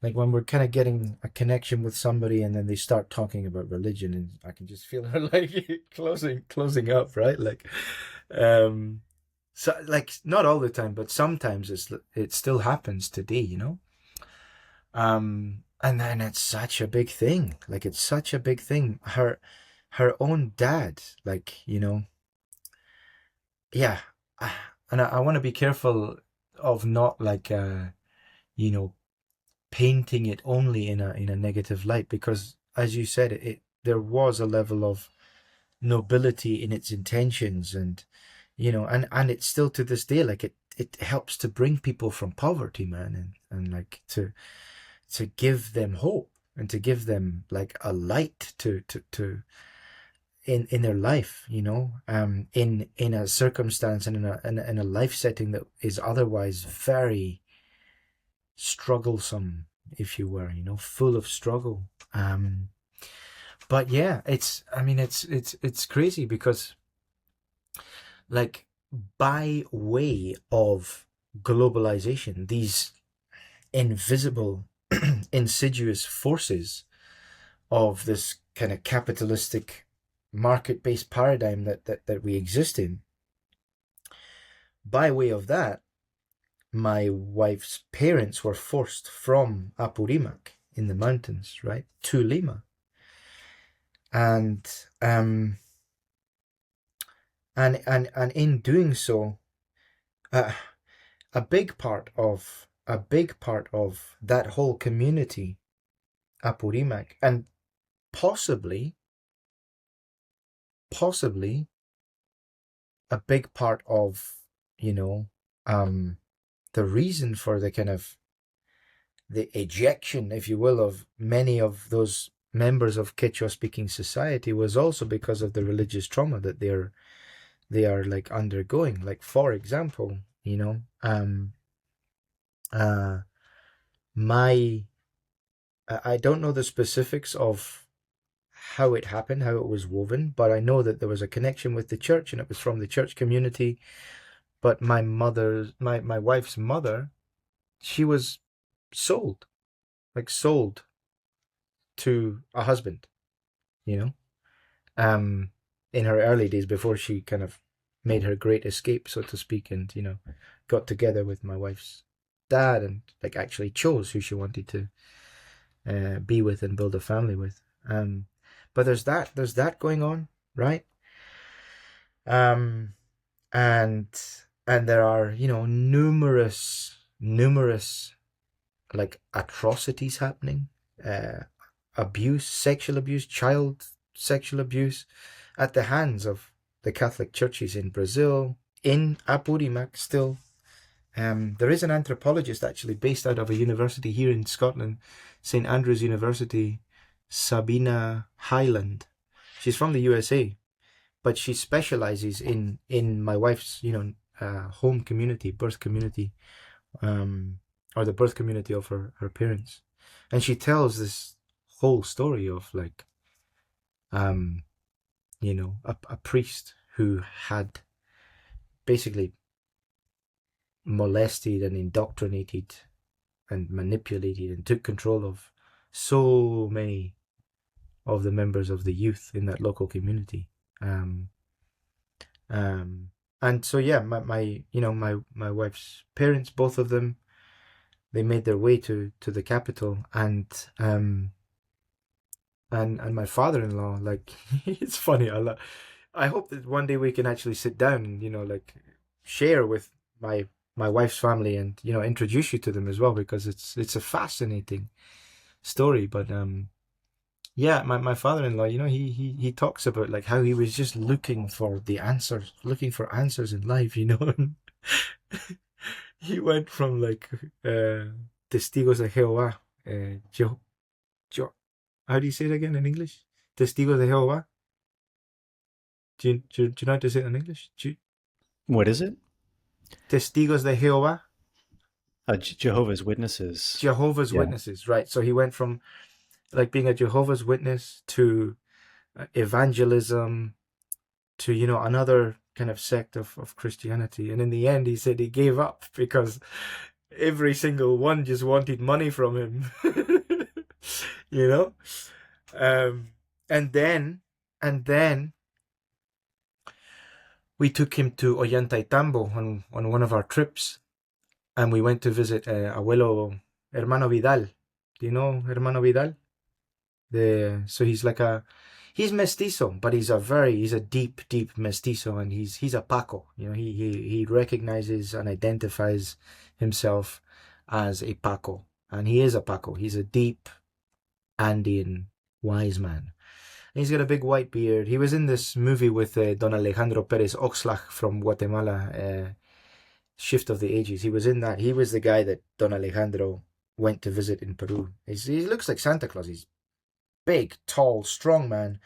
like when we're kind of getting a connection with somebody and then they start talking about religion, and I can just feel her like closing up, right? Like um so like not all the time, but sometimes it still happens today, you know. And then it's such a big thing. Like it's such a big thing. Her own dad, like, you know, yeah. And I want to be careful of not like you know, painting it only in a negative light, because as you said, it there was a level of nobility in its intentions, and you know, and it's still to this day, like it helps to bring people from poverty, man, and like to give them hope and to give them like a light to in their life, you know, in a circumstance and in a life setting that is otherwise very strugglesome, if you were, you know, full of struggle. But yeah, it's, I mean, it's crazy because like by way of globalization, these invisible insidious forces of this kind of capitalistic market-based paradigm that we exist in, by way of that, my wife's parents were forced from Apurimac in the mountains, right, to Lima. And And in doing so, uh, a big part of that whole community, Apurimac, and possibly a big part of, you know, the reason for the kind of the ejection, if you will, of many of those members of Quechua speaking society was also because of the religious trauma that they are like undergoing. Like, for example, you know, my I don't know the specifics of how it happened, how it was woven, but I know that there was a connection with the church and it was from the church community. But my wife's mother, she was sold, sold to a husband, you know, in her early days before she kind of made her great escape, so to speak, and, you know, got together with my wife's dad and like actually chose who she wanted to be with and build a family with. But there's that going on, right? And there are, you know, numerous like atrocities happening, abuse, sexual abuse, child sexual abuse at the hands of the Catholic churches in Brazil, in Apurimac still. There is an anthropologist actually based out of a university here in Scotland, St. Andrews University, Sabina Hyland. She's from the USA, but she specializes in my wife's, you know, home community, birth community, or the birth community of her parents. And she tells this whole story of like, you know, a priest who had basically molested and indoctrinated and manipulated and took control of so many of the members of the youth in that local community. And so yeah, my you know, my wife's parents, both of them, they made their way to the capital, and my father-in-law, like, it's funny. I hope that one day we can actually sit down and, you know, like, share with my wife's family and, you know, introduce you to them as well, because it's a fascinating story. But yeah, my father-in-law, you know, he talks about like how he was just looking for answers in life, you know. He went from like Testigos de Jehová, how do you say it again in English? Testigos de Jehová. Do you know how to say it in English? What is it? Testigos de Jehová. Jehovah's Witnesses. Jehovah's Yeah. Witnesses, right? So he went from like being a Jehovah's Witness to evangelism to, you know, another kind of sect of Christianity. And in the end, he said he gave up because every single one just wanted money from him. You know? And then we took him to Ollantaytambo on one of our trips, and we went to visit Abuelo Hermano Vidal. Do you know Hermano Vidal? So he's mestizo, but he's a deep mestizo, and he's a Paco. You know, he recognizes and identifies himself as a Paco, and he is a Paco. He's a deep Andean wise man. And he's got a big white beard. He was in this movie with Don Alejandro Perez Oxlack from Guatemala, Shift of the Ages. He was in that. He was the guy that Don Alejandro went to visit in Peru. He looks like Santa Claus. He's big, tall, strong man.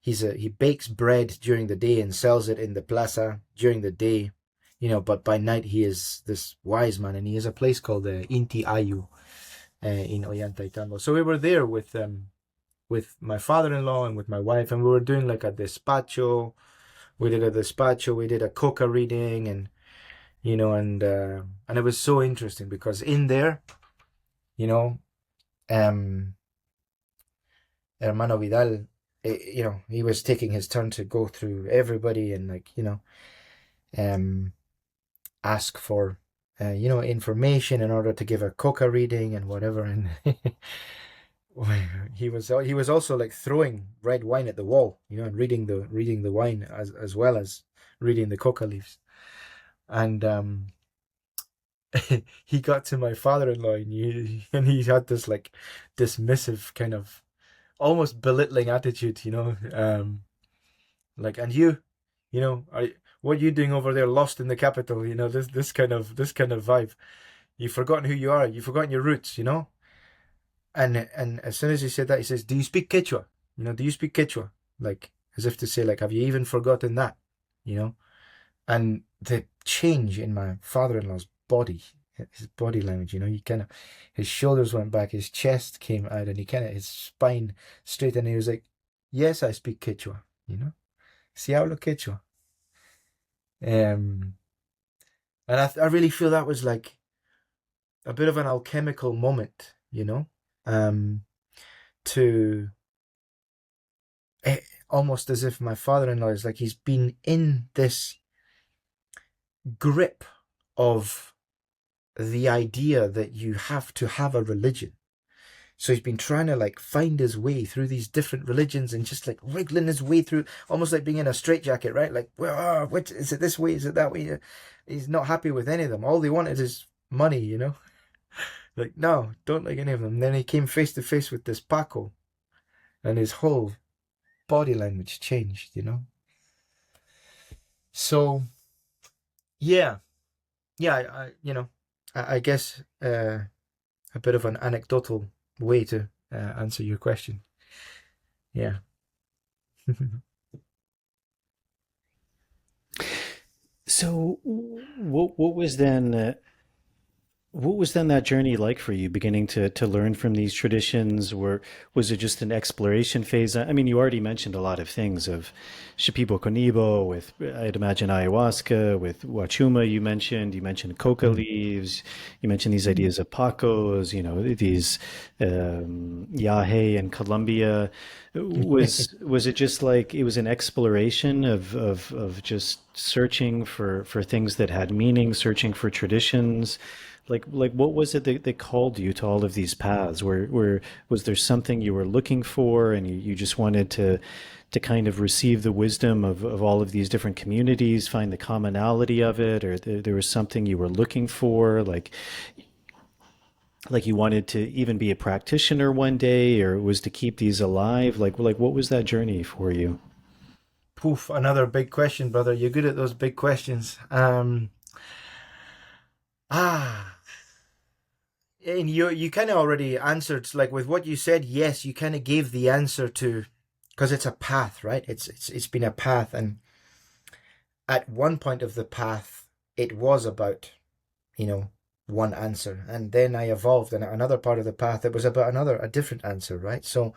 He bakes bread during the day and sells it in the plaza during the day, you know, but by night he is this wise man, and he has a place called Inti Ayu in Ollantaytambo. So we were there with my father-in-law and with my wife, and we were doing like a despacho. We did a coca reading, and, you know, and it was so interesting because in there, you know, Hermano Vidal, you know, he was taking his turn to go through everybody and, like, you know, ask for, you know, information in order to give a coca reading and whatever. And he was also like throwing red wine at the wall, and reading the wine as well as reading the coca leaves. And he got to my father-in-law, and he had this like dismissive kind of almost belittling attitude, like, and what are you doing over there lost in the capital, this kind of vibe. You've forgotten who you are, you've forgotten your roots, and as soon as he said that, he says, do you speak Quechua? Do you speak Quechua? Like, as if to say, like, have you even forgotten that? And the change in my father-in-law's body, his body language, his shoulders went back, his chest came out, and his spine straightened, and he was like, yes, I speak Quechua, Si hablo Quechua. And I really feel that was like a bit of an alchemical moment, to almost as if my father-in-law is like, he's been in this grip of the idea that you have to have a religion. So he's been trying to like find his way through these different religions and just like wriggling his way through, almost like being in a straitjacket, right? Like, well, what is it, this way? Is it that way? He's not happy with any of them. All they wanted is money, Like, no, don't like any of them. And then he came face to face with this Paco, and his whole body language changed, So, yeah, I guess a bit of an anecdotal way to answer your question. Yeah. So, what was then? What was then that journey like for you, beginning to learn from these traditions? Or was it just an exploration phase? I mean, you already mentioned a lot of things of Shipibo Konibo, with, I'd imagine, ayahuasca, with Wachuma you mentioned coca leaves, you mentioned these ideas of Pacos, these Yahe in Colombia. Was it just like it was an exploration of just searching for things that had meaning, searching for traditions? Like what was it that called you to all of these paths? Was there something you were looking for, and you just wanted to kind of receive the wisdom of all of these different communities, find the commonality of it, or there was something you were looking for, like you wanted to even be a practitioner one day, or was to keep these alive? Like what was that journey for you? Poof, another big question, brother. You're good at those big questions. And you kind of already answered, like, with what you said. Yes, you kind of gave the answer to, because it's a path, right? It's been a path, and at one point of the path, it was about, one answer, and then I evolved, and at another part of the path, it was about a different answer, right? So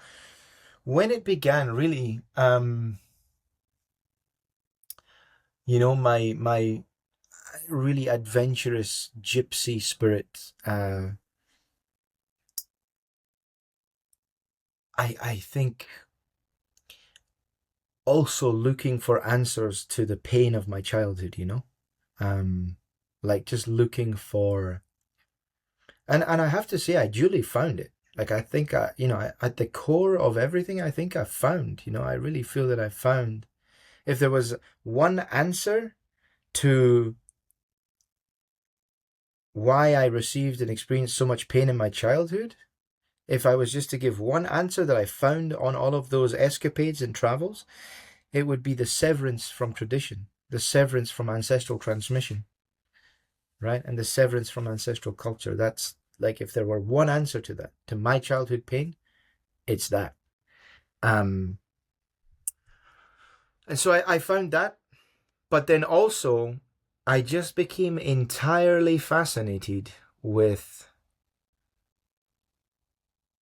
when it began, really, my really adventurous gypsy spirit, I think also looking for answers to the pain of my childhood, like just looking for, and I have to say, I duly found it. Like, I think, at the core of everything, I think I found, I really feel that I found, if there was one answer to why I received and experienced so much pain in my childhood, if I was just to give one answer that I found on all of those escapades and travels, it would be the severance from tradition, the severance from ancestral transmission, right? And the severance from ancestral culture. That's like, if there were one answer to that, to my childhood pain, it's that. And so I found that, but then also I just became entirely fascinated with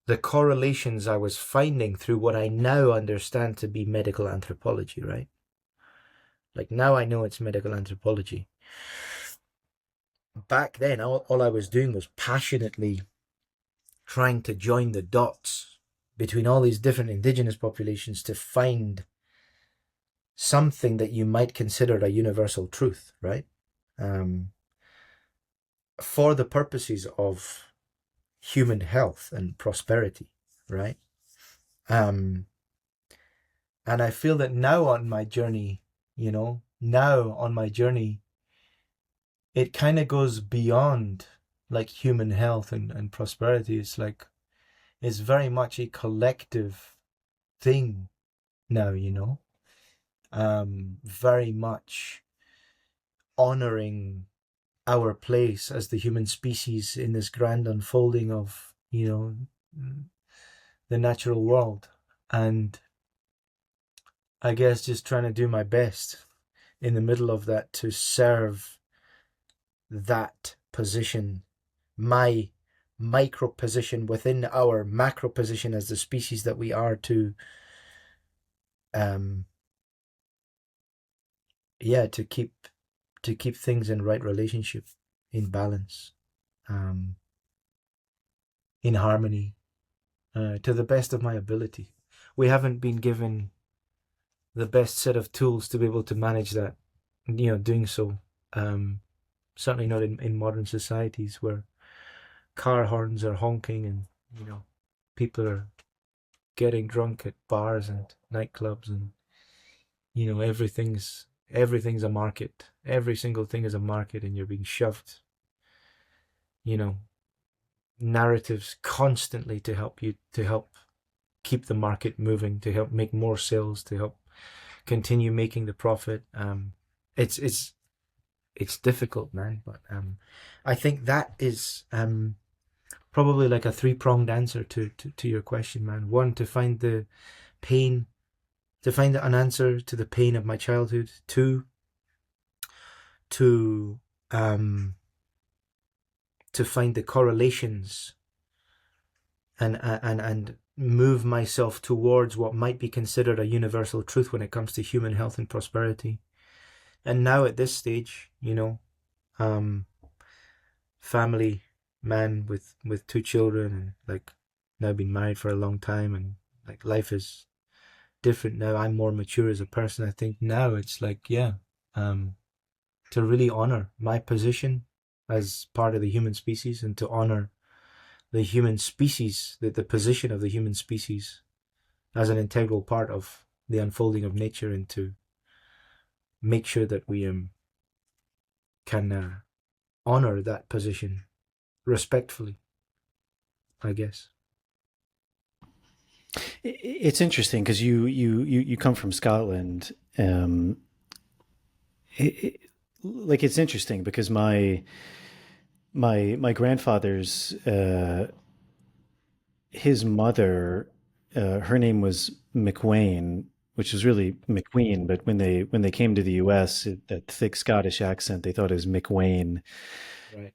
the correlations I was finding through what I now understand to be medical anthropology, right? Like, now I know it's medical anthropology. Back then, all I was doing was passionately trying to join the dots between all these different indigenous populations to find something that you might consider a universal truth, right? For the purposes of human health and prosperity, right? Um, and I feel that now on my journey, it kind of goes beyond like human health and prosperity. It's like, it's very much a collective thing now, very much honoring our place as the human species in this grand unfolding of, the natural world. And I guess just trying to do my best in the middle of that to serve that position, my micro position within our macro position as the species that we are, to keep things in right relationship, in balance, in harmony, to the best of my ability. We haven't been given the best set of tools to be able to manage that, doing so. Certainly not in modern societies where car horns are honking and, people are getting drunk at bars and nightclubs, and, everything's a market. Every single thing is a market, and you're being shoved, narratives constantly to help keep the market moving, to help make more sales, to help continue making the profit. It's difficult, man, but I think that is probably like a three-pronged answer to your question, man. One, to find an answer to the pain of my childhood. Two, to find the correlations and move myself towards what might be considered a universal truth when it comes to human health and prosperity. And now at this stage, family man with 2 children, and like now been married for a long time, and like life is different now. I'm more mature as a person. I think now it's like, to really honor my position as part of the human species, and to honor the human species, the position of the human species as an integral part of the unfolding of nature, and to make sure that we can honor that position respectfully, I guess. It's interesting because you come from Scotland. It's interesting because my grandfather's his mother, her name was McWayne, which was really McQueen, but when they came to the U.S., that thick Scottish accent, they thought it was McWayne. Right.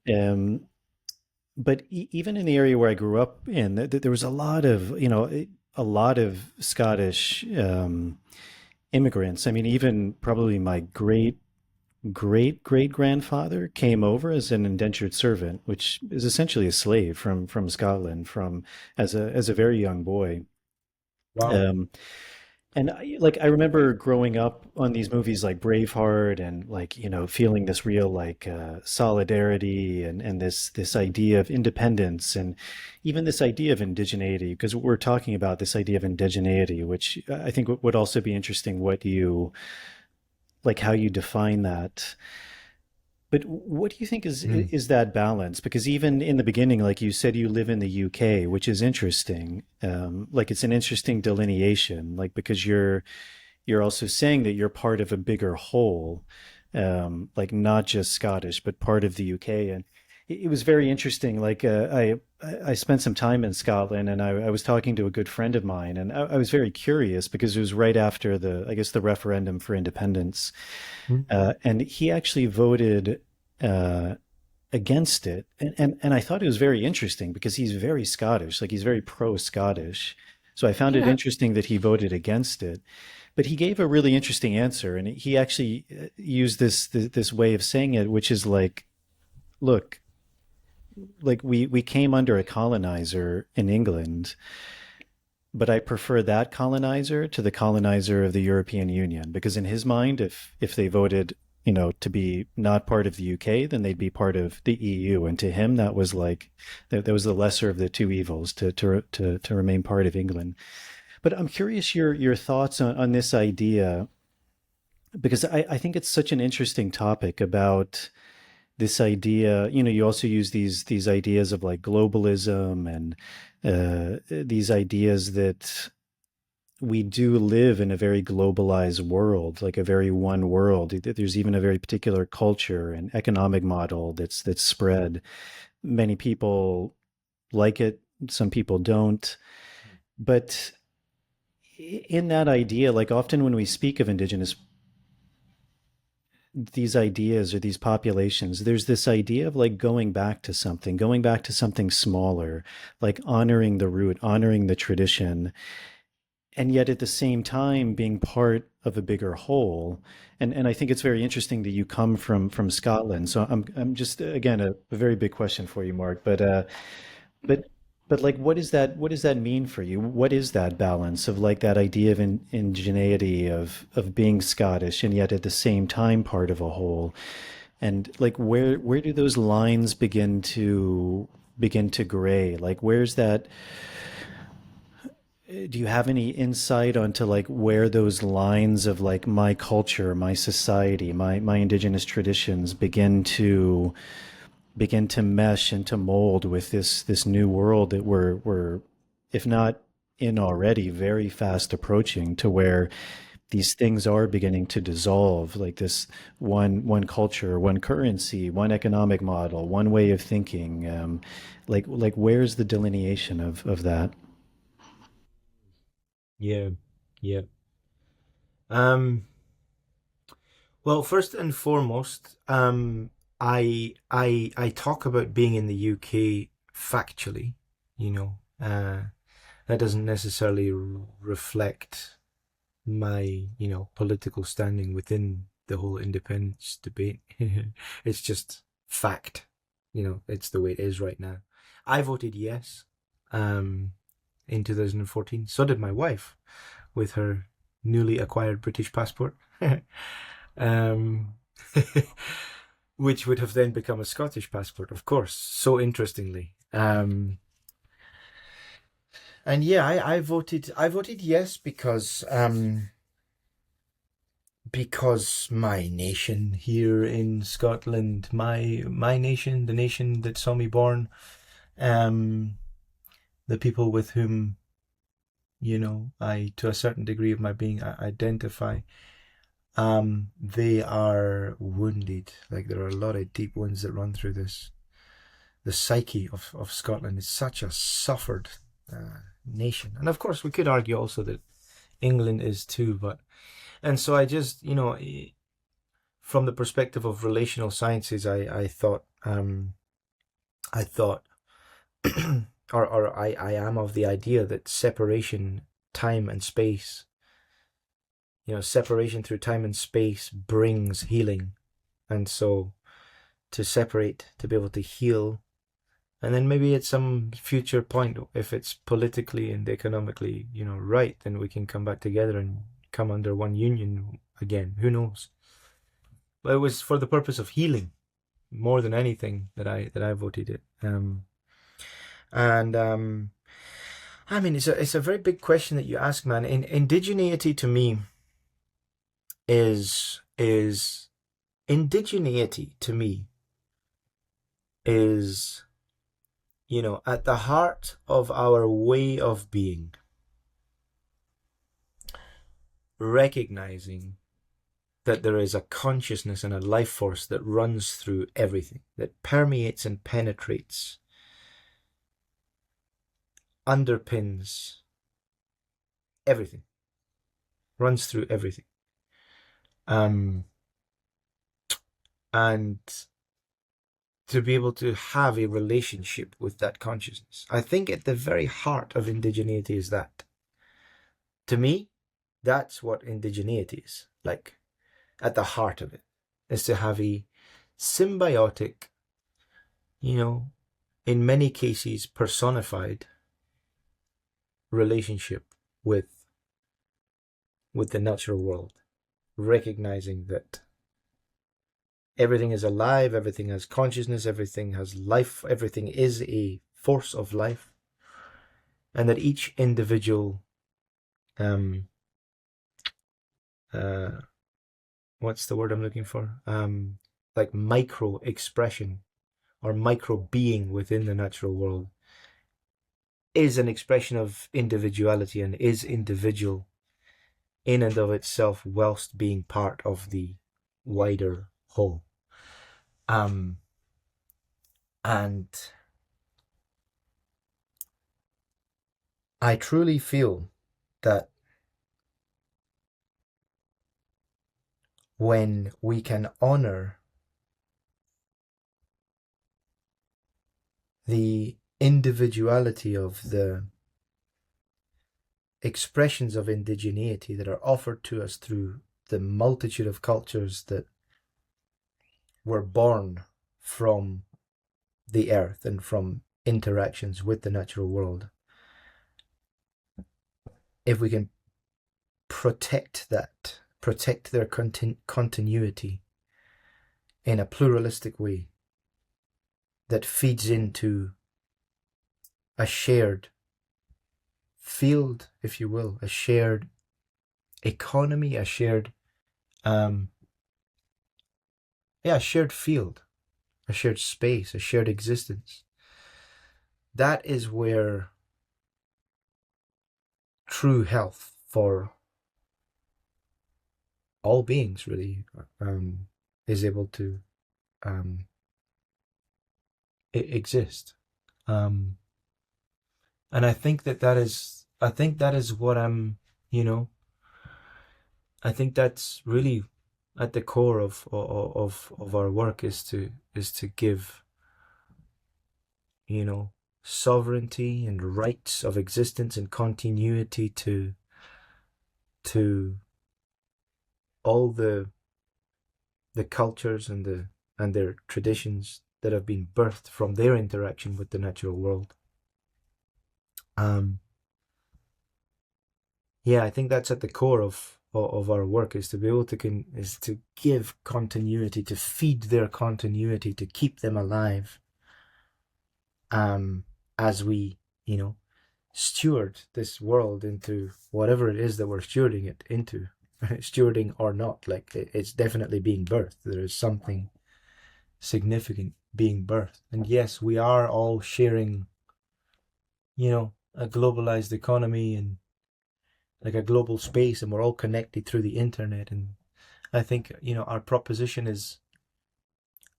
But even in the area where I grew up in, there was a lot of Scottish immigrants. I mean, even probably my great grandfather came over as an indentured servant, which is essentially a slave from Scotland, as a very young boy. Wow. And I remember growing up on these movies like Braveheart, and feeling this real solidarity, and this idea of independence, and even this idea of indigeneity, because we're talking about this idea of indigeneity, which I think would also be interesting, how you define that. But what do you think is that balance? Because even in the beginning, like you said, you live in the UK, which is interesting. It's an interesting delineation, because you're also saying that you're part of a bigger whole, not just Scottish, but part of the UK. And it was very interesting. I spent some time in Scotland, and I was talking to a good friend of mine, and I was very curious because it was right after the referendum for independence. And he actually voted against it. And I thought it was very interesting because he's very Scottish, he's very pro-Scottish. So I found it interesting that he voted against it. But he gave a really interesting answer, and he actually used this way of saying it, which is look, we came under a colonizer in England, but I prefer that colonizer to the colonizer of the European Union, because in his mind, if they voted to be not part of the UK, then they'd be part of the EU. And to him, that was like that was the lesser of the two evils to remain part of England. But I'm curious your thoughts on this idea because I think it's such an interesting topic about this idea. You also use these ideas of like globalism and these ideas that we do live in a very globalized world, like a very one world. There's even a very particular culture and economic model that's spread. Many people like it, some people don't. But in that idea, like often when we speak of indigenous these ideas or these populations, there's this idea of like going back to something smaller, like honoring the root, honoring the tradition, and yet at the same time being part of a bigger whole. And I think it's very interesting that you come from Scotland. So I'm just again a very big question for you, Mark. But but like what does that mean for you? What is that balance of like that idea of indigeneity of being Scottish and yet at the same time part of a whole? And like where do those lines begin to gray? Like where's that do you have any insight onto like where those lines of like my culture, my society, my indigenous traditions begin to mesh and to mold with this new world that we're if not in already very fast approaching to where these things are beginning to dissolve, like this one culture, one currency, one economic model, one way of thinking, like where's the delineation of that? Yeah, yeah. Um, well, first and foremost, I talk about being in the UK factually, you know. That doesn't necessarily reflect my, political standing within the whole independence debate. It's just fact. It's the way it is right now. I voted yes um, in 2014. So did my wife with her newly acquired British passport. um, which would have then become a Scottish passport, of course, so interestingly. And yeah, I voted yes because my nation here in Scotland, my nation, the nation that saw me born, um, the people with whom I to a certain degree of my being I identify, they are wounded. Like there are a lot of deep wounds that run through this. The psyche of Scotland is such a suffered nation, and of course we could argue also that England is too. But and so I just from the perspective of relational sciences, I thought, or I am of the idea that separation, time and space, separation through time and space brings healing, and so to separate to be able to heal. And then maybe at some future point, if it's politically and economically, right, then we can come back together and come under one union again. Who knows? But it was for the purpose of healing more than anything that I voted it. And I mean, it's a very big question that you ask, man. Indigeneity to me is indigeneity to me is at the heart of our way of being, recognizing that there is a consciousness and a life force that runs through everything, that permeates and penetrates, underpins everything, runs through everything. And to be able to have a relationship with that consciousness. I think at the very heart of indigeneity is that. To me, that's what indigeneity is. Like, at the heart of it is to have a symbiotic, in many cases personified relationship with the natural world, recognizing that everything is alive, everything has consciousness, everything has life, everything is a force of life, and that each individual what's the word I'm looking for? Like micro expression or micro being within the natural world is an expression of individuality and is individual in and of itself, whilst being part of the wider whole. And I truly feel that when we can honor the individuality of the expressions of indigeneity that are offered to us through the multitude of cultures that were born from the earth and from interactions with the natural world, if we can protect that, protect their continuity in a pluralistic way that feeds into a shared field, if you will, a shared economy, a shared shared field, a shared space, a shared existence. That is where true health for all beings really is able to exist. And I think that is what I'm, I think that's really at the core of our work, is to give, sovereignty and rights of existence and continuity to all the cultures and their traditions that have been birthed from their interaction with the natural world. I think that's at the core of our work, is to be able to is to give continuity, to feed their continuity, to keep them alive, as we, steward this world into whatever it is that we're stewarding it into, stewarding or not. Like, it's definitely being birthed. There is something significant being birthed, and yes, we are all sharing, a globalized economy and like a global space, and we're all connected through the internet. And I think, our proposition is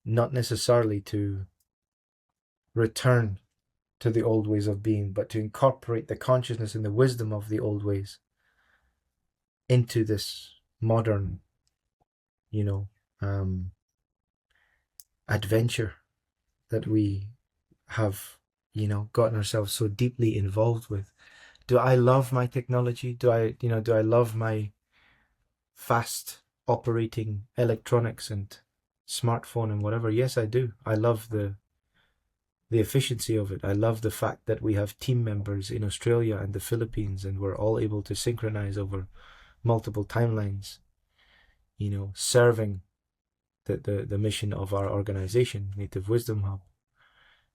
not necessarily to return to the old ways of being, but to incorporate the consciousness and the wisdom of the old ways into this modern, adventure that we have, gotten ourselves so deeply involved with. Do I love my technology? Do I love my fast operating electronics and smartphone and whatever? Yes, I do. I love the efficiency of it. I love the fact that we have team members in Australia and the Philippines, and we're all able to synchronize over multiple timelines, serving the mission of our organization, Native Wisdom Hub.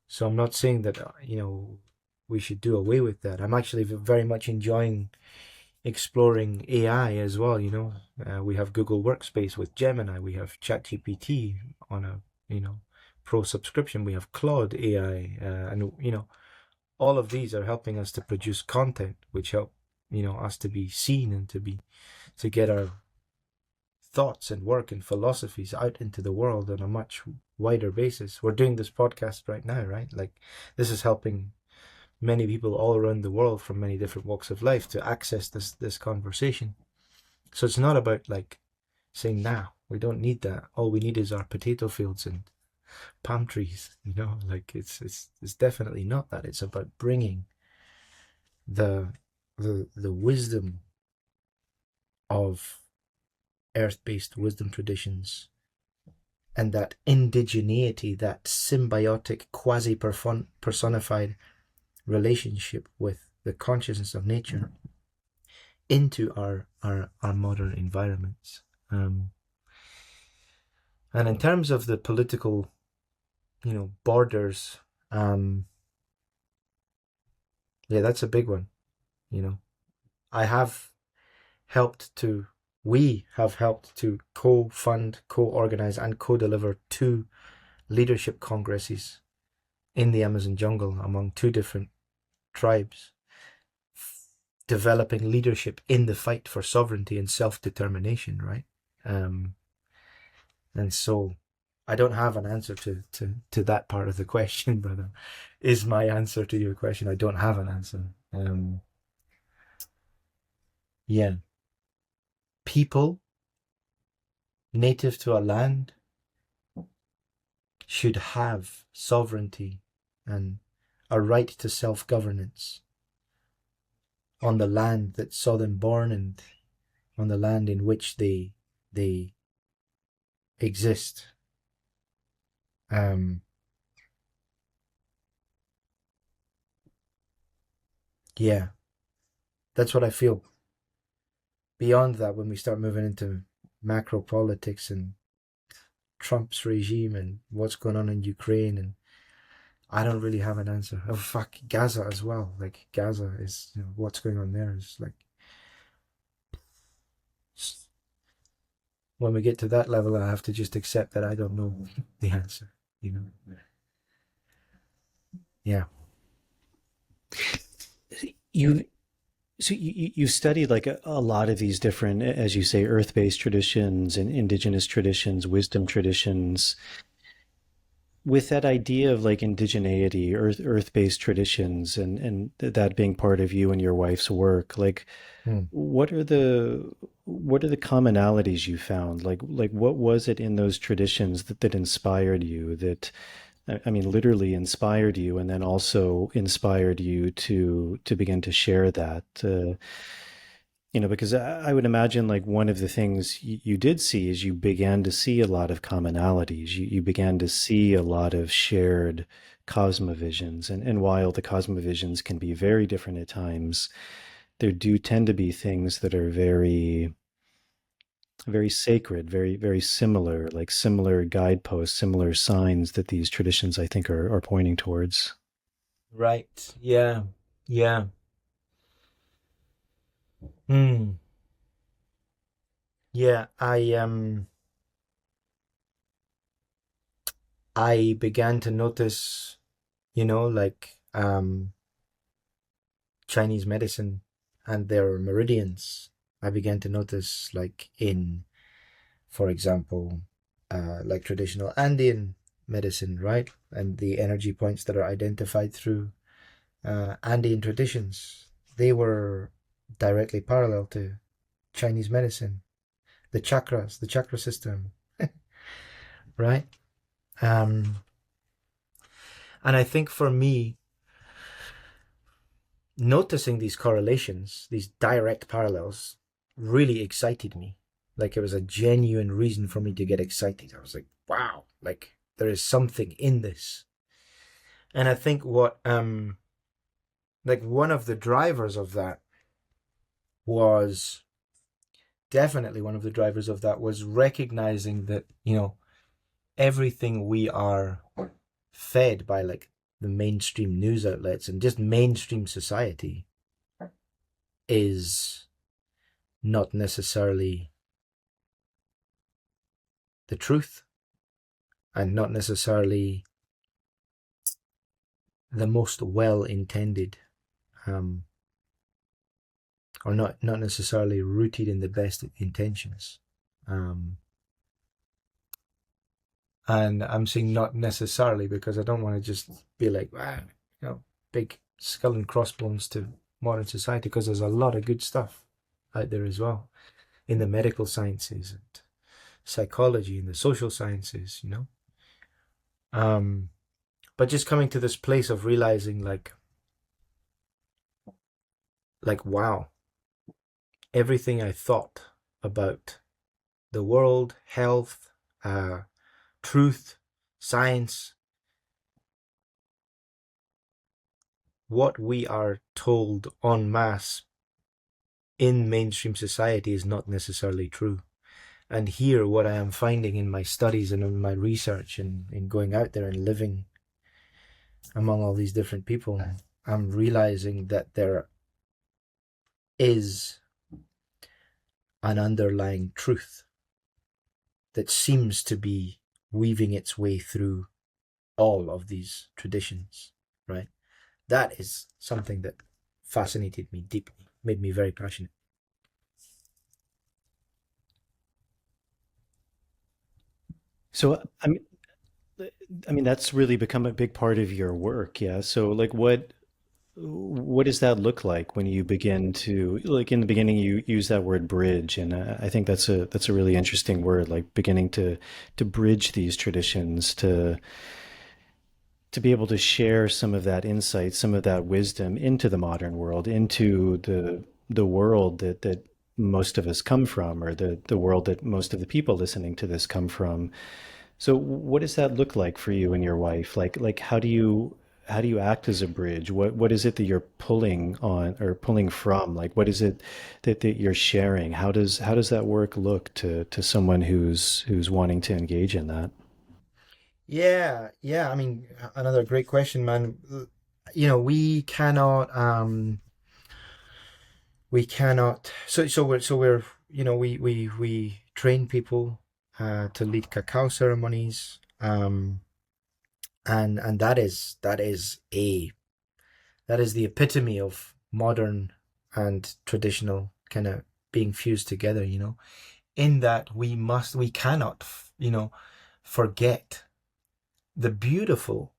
So I'm not saying that, we should do away with that. I'm actually very much enjoying exploring AI as well. We have Google Workspace with Gemini. We have ChatGPT on a, pro subscription. We have Claude AI, and all of these are helping us to produce content, which help us to be seen and to get our thoughts and work and philosophies out into the world on a much wider basis. We're doing this podcast right now, right? Like, this is helping many people all around the world from many different walks of life to access this conversation. So it's not about like saying, nah, we don't need that. All we need is our potato fields and palm trees, like it's definitely not that. It's about bringing the wisdom of earth-based wisdom traditions and that indigeneity, that symbiotic quasi-personified relationship with the consciousness of nature into our modern environments. And in terms of the political, borders, yeah, that's a big one. I have we have helped to co-fund, co-organize, and co-deliver 2 leadership congresses in the Amazon jungle among 2 different tribes, developing leadership in the fight for sovereignty and self-determination, right? And so I don't have an answer to that part of the question, brother. Is my answer to your question. I don't have an answer. Yeah. People native to a land should have sovereignty and a right to self-governance on the land that saw them born and on the land in which they exist. Yeah, that's what I feel. Beyond that, when we start moving into macro politics and Trump's regime and what's going on in Ukraine, and I don't really have an answer. Oh fuck, Gaza as well. Like Gaza is, what's going on there is like, when we get to that level, I have to just accept that I don't know the answer. Yeah. You studied like a lot of these different, as you say, earth-based traditions and indigenous traditions, wisdom traditions. With that idea of like indigeneity, earth-based traditions, and that being part of you and your wife's work, like what are the commonalities you found? Like what was it in those traditions that inspired you, that I mean literally inspired you, and then also inspired you to begin to share that? Because I would imagine like one of the things you did see is you began to see a lot of commonalities. You began to see a lot of shared cosmovisions. And while the cosmovisions can be very different at times, there do tend to be things that are very, very sacred, very, very similar, like similar guideposts, similar signs that these traditions, I think, are pointing towards. Right. Yeah. Yeah. Hmm. Yeah. I began to notice, like Chinese medicine and their meridians. I began to notice, like in, for example, like traditional Andean medicine, right? And the energy points that are identified through Andean traditions, they were directly parallel to Chinese medicine. The chakras, the chakra system, right? And I think for me, noticing these correlations, these direct parallels, really excited me. Like it was a genuine reason for me to get excited. I was like, wow, like there is something in this. And I think like one of the drivers of that was recognizing that, everything we are fed by like the mainstream news outlets and just mainstream society is not necessarily the truth and not necessarily the most well-intended, or not necessarily rooted in the best intentions. And I'm saying not necessarily because I don't want to just be like, big skull and crossbones to modern society, because there's a lot of good stuff out there as well in the medical sciences and psychology and the social sciences, but just coming to this place of realizing like wow, everything I thought about the world, health, truth, science, what we are told en masse in mainstream society is not necessarily true. and here what I am finding in my studies and in my research and in going out there and living among all these different people, I'm realizing that there is an underlying truth that seems to be weaving its way through all of these traditions, right? That is something that fascinated me deeply, made me very passionate. So I mean that's really become a big part of your work, yeah. So like what does that look like when you begin to, like in the beginning you use that word bridge, and I think that's a really interesting word, like beginning to bridge these traditions, to be able to share some of that insight, some of that wisdom into the modern world, into the world that most of us come from, or the world that most of the people listening to this come from. So what does that look like for you and your wife? Like how do you act as a bridge? What is it that you're pulling on or pulling from? Like what is it that you're sharing? How does that work look to someone who's wanting to engage in that? Yeah. I mean, another great question, man. You know, we cannot. So we're we train people to lead cacao ceremonies, and that is the epitome of modern and traditional kind of being fused together. In that we cannot forget the beautiful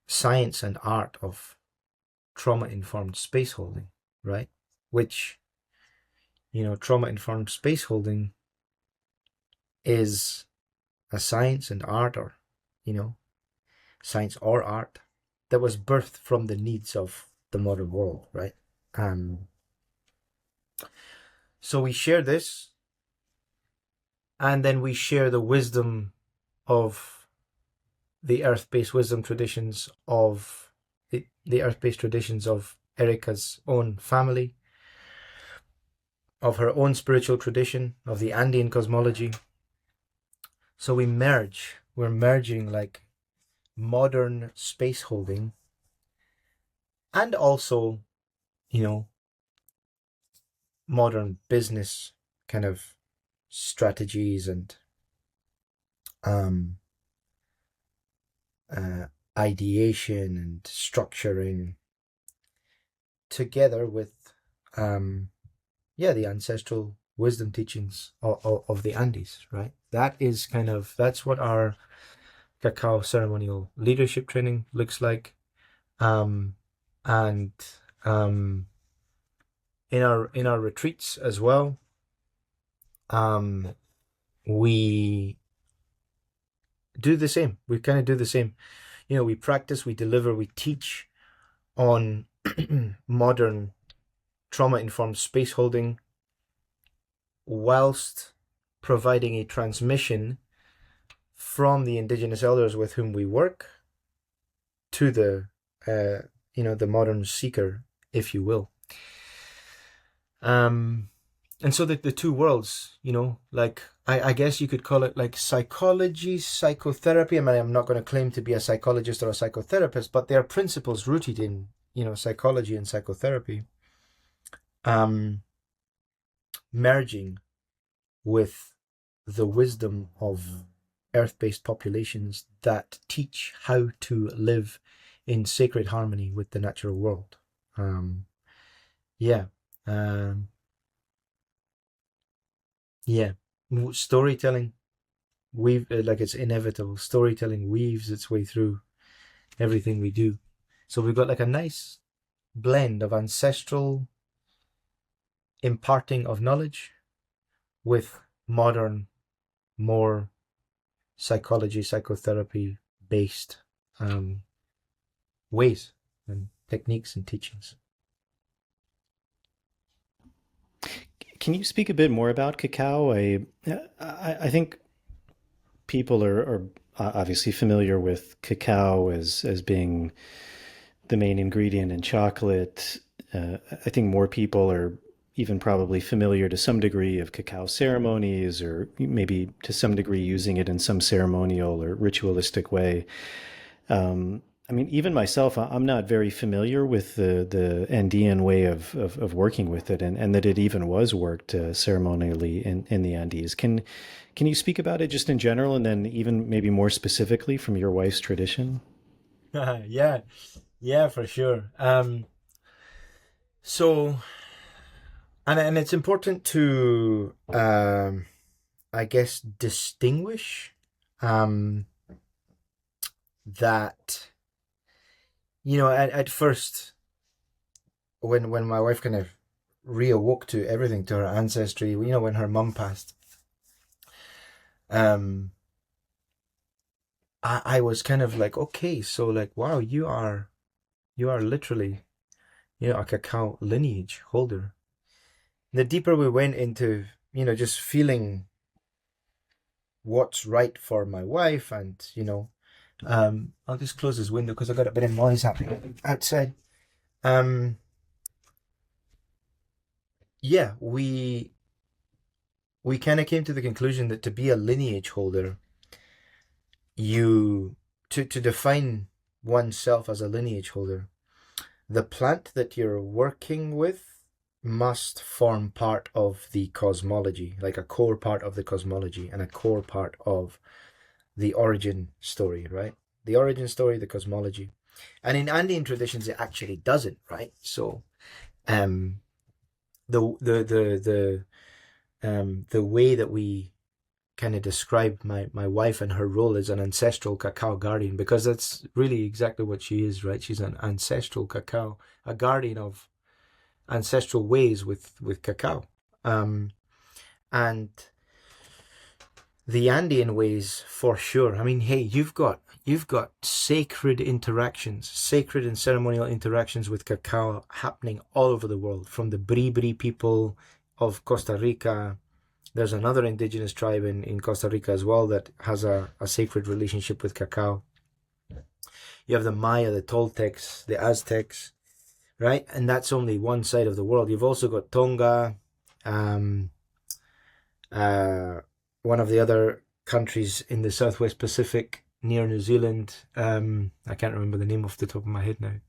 science and art of trauma-informed space holding, right? Which, trauma-informed space holding is a science and art, or, science or art that was birthed from the needs of the modern world, right? So we share this, and then we share the wisdom of the earth-based wisdom traditions of the earth-based traditions of Erica's own family, of her own spiritual tradition, of the Andean cosmology. So we're merging like modern space holding and also, modern business kind of strategies and ideation and structuring together with the ancestral wisdom teachings of the Andes, right? That's what our cacao ceremonial leadership training looks like. And in our retreats as well, we do the same. We kind of do the same. We practice, we deliver, we teach on modern trauma-informed space holding whilst providing a transmission from the indigenous elders with whom we work to the modern seeker, if you will. And so the two worlds, like I guess you could call it like psychology, psychotherapy. I mean, I'm not going to claim to be a psychologist or a psychotherapist, but there are principles rooted in, psychology and psychotherapy, merging with the wisdom of earth-based populations that teach how to live in sacred harmony with the natural world. Storytelling, it's inevitable. Storytelling weaves its way through everything we do. So we've got like a nice blend of ancestral imparting of knowledge with modern, more psychology, psychotherapy based ways and techniques and teachings. Can you speak a bit more about cacao? I think people are obviously familiar with cacao as being the main ingredient in chocolate. I think more people are even probably familiar to some degree of cacao ceremonies, or maybe to some degree using it in some ceremonial or ritualistic way. I mean, even myself, I'm not very familiar with the Andean way of working with it, and that it even was worked ceremonially in the Andes. Can you speak about it just in general, and then even maybe more specifically from your wife's tradition? Yeah, yeah, for sure. So, and it's important to, I guess, distinguish that, at first, when my wife kind of reawoke to everything, to her ancestry, when her mum passed, I was kind of like, okay, so like, wow, you are literally, a cacao lineage holder. The deeper we went into, just feeling what's right for my wife, and I'll just close this window because I got a bit of noise happening outside. Yeah, we kind of came to the conclusion that to be a lineage holder, to define oneself as a lineage holder, the plant that you're working with must form part of the cosmology, like a core part of the cosmology and a core part of the origin story, right? The origin story, the cosmology. And in Andean traditions, it actually doesn't, right? So, the way that we kind of describe my wife and her role as an ancestral cacao guardian, because that's really exactly what she is, right? She's an ancestral cacao, a guardian of ancestral ways with cacao. And the Andean ways, for sure. I mean, hey, you've got sacred interactions, sacred and ceremonial interactions with cacao happening all over the world, from the Bribri people of Costa Rica. There's another indigenous tribe in Costa Rica as well that has a sacred relationship with cacao. You have the Maya, the Toltecs, the Aztecs, right? And that's only one side of the world. You've also got Tonga, one of the other countries in the Southwest Pacific near New Zealand. I can't remember the name off the top of my head now.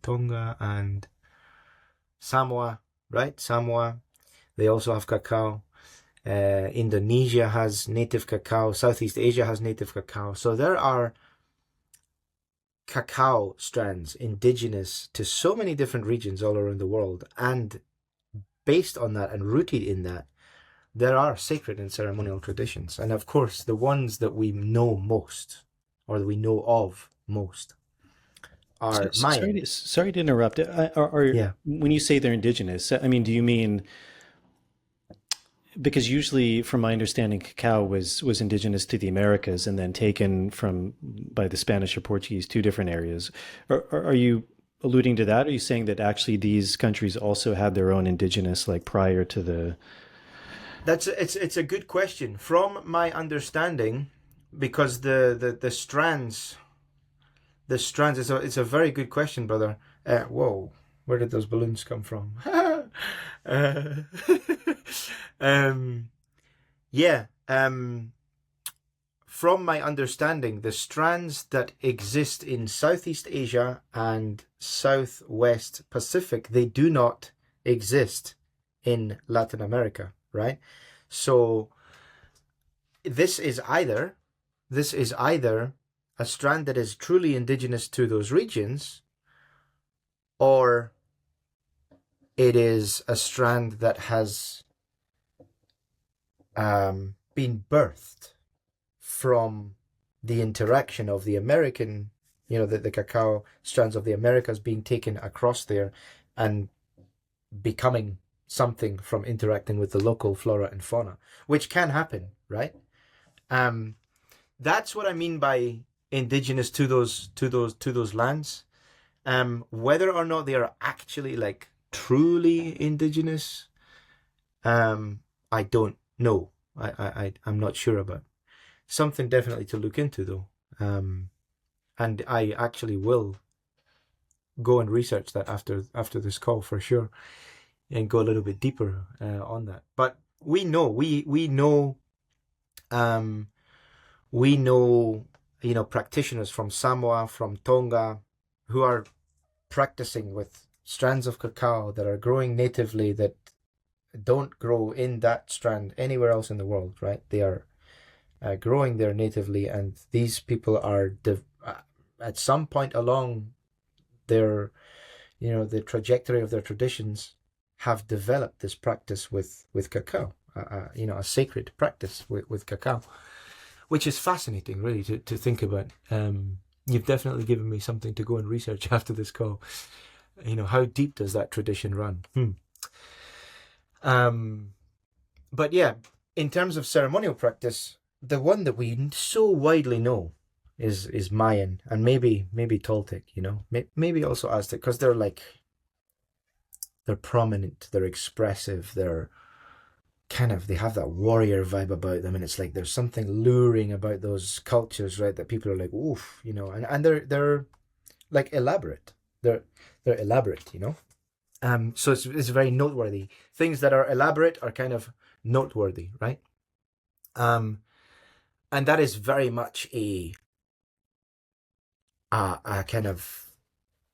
Tonga and Samoa, right? Samoa. They also have cacao. Indonesia has native cacao. Southeast Asia has native cacao. So there are cacao strands indigenous to so many different regions all around the world. And based on that and rooted in that, there are sacred and ceremonial traditions. And of course, the ones that we know most, or that we know of most, are Mayan. Sorry to interrupt. Yeah. When you say they're indigenous, I mean, do you mean, because usually, from my understanding, cacao was indigenous to the Americas and then taken by the Spanish or Portuguese to different areas. Are you alluding to that? Or are you saying that actually these countries also had their own indigenous, like prior to the? It's a good question. From my understanding, because the strands, it's a very good question, brother. Whoa, where did those balloons come from? Yeah. From my understanding, the strands that exist in Southeast Asia and Southwest Pacific, they do not exist in Latin America, right? So this is either a strand that is truly indigenous to those regions, or it is a strand that has been birthed from the interaction of the American, the cacao strands of the Americas being taken across there and becoming something from interacting with the local flora and fauna, which can happen, right? That's what I mean by indigenous to those lands. Whether or not they are actually like truly indigenous, I don't know. I'm not sure about. Something definitely to look into though. And I actually will go and research that after this call for sure. and go a little bit deeper on that. But we know, practitioners from Samoa, from Tonga, who are practicing with strands of cacao that are growing natively, that don't grow in that strand anywhere else in the world, right? They are growing there natively, and these people are at some point along their, the trajectory of their traditions, have developed this practice with cacao, a sacred practice with cacao, which is fascinating, really, to think about. You've definitely given me something to go and research after this call. How deep does that tradition run? But yeah, in terms of ceremonial practice, the one that we so widely know is Mayan, and maybe Toltec, maybe also Aztec, because they're prominent, they're expressive, they're they have that warrior vibe about them, and it's like there's something luring about those cultures, right? That people are like, oof, and they're like elaborate. They're elaborate, So it's very noteworthy. Things that are elaborate are kind of noteworthy, right? And that is very much a kind of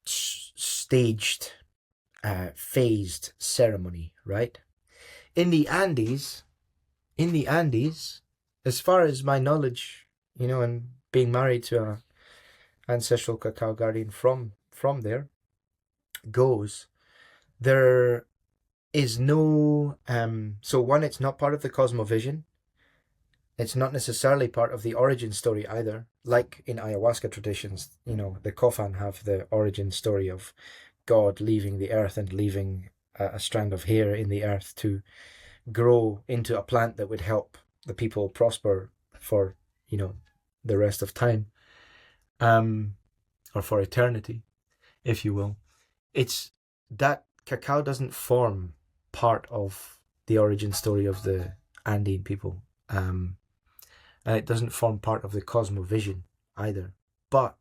staged, phased ceremony, right? In the Andes, as far as my knowledge, and being married to an ancestral cacao guardian from there goes, there is no so one, it's not part of the cosmovision. It's not necessarily part of the origin story either. Like in ayahuasca traditions, the Kofan have the origin story of God leaving the earth and leaving a strand of hair in the earth to grow into a plant that would help the people prosper for, the rest of time, or for eternity, if you will. It's that cacao doesn't form part of the origin story of the Andean people. And it doesn't form part of the cosmovision either. But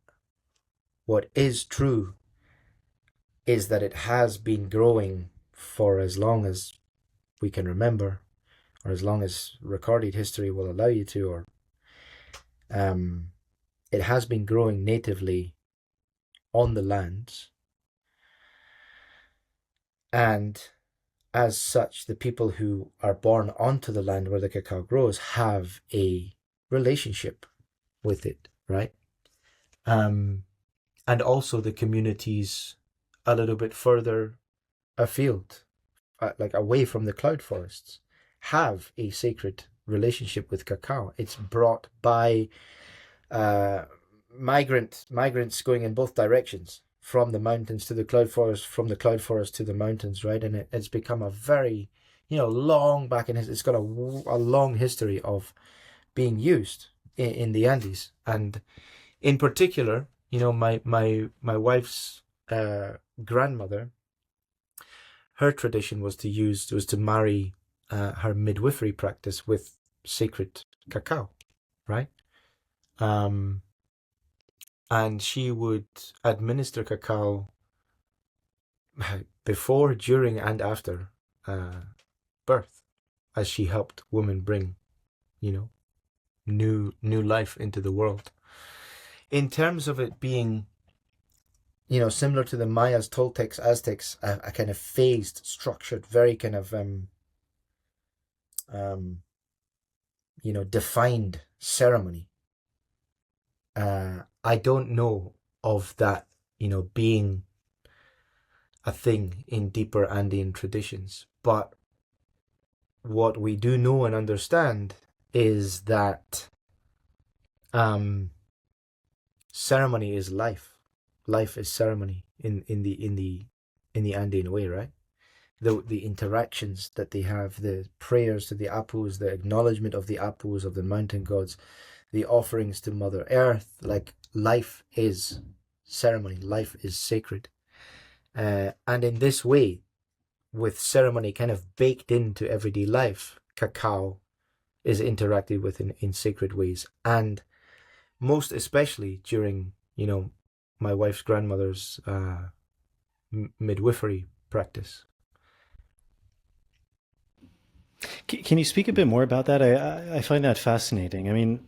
what is true is that it has been growing for as long as we can remember, or as long as recorded history will allow you to, or it has been growing natively on the lands. And as such, the people who are born onto the land where the cacao grows have a relationship with it, right? And also the communities a little bit further afield, like away from the cloud forests, have a sacred relationship with cacao. It's brought by migrants going in both directions, from the mountains to the cloud forest, from the cloud forest to the mountains, right? And it's become a very, long back in it's got a long history of being used in the Andes. And in particular, my wife's grandmother, her tradition was to marry her midwifery practice with sacred cacao, right? And she would administer cacao before, during, and after birth, as she helped women bring, new life into the world. In terms of it being, similar to the Mayas, Toltecs, Aztecs, a kind of phased, structured, very kind of defined ceremony. I don't know of that, being a thing in deeper Andean traditions. But what we do know and understand is that ceremony is life. Life is ceremony in the Andean way, right? The interactions that they have, the prayers to the apus, the acknowledgement of the apus, of the mountain gods, the offerings to Mother Earth, like life is ceremony, life is sacred. And in this way, with ceremony kind of baked into everyday life, cacao is interacted with in sacred ways. And most especially during, my wife's grandmother's midwifery practice. Can you speak a bit more about that? I find that fascinating. I mean,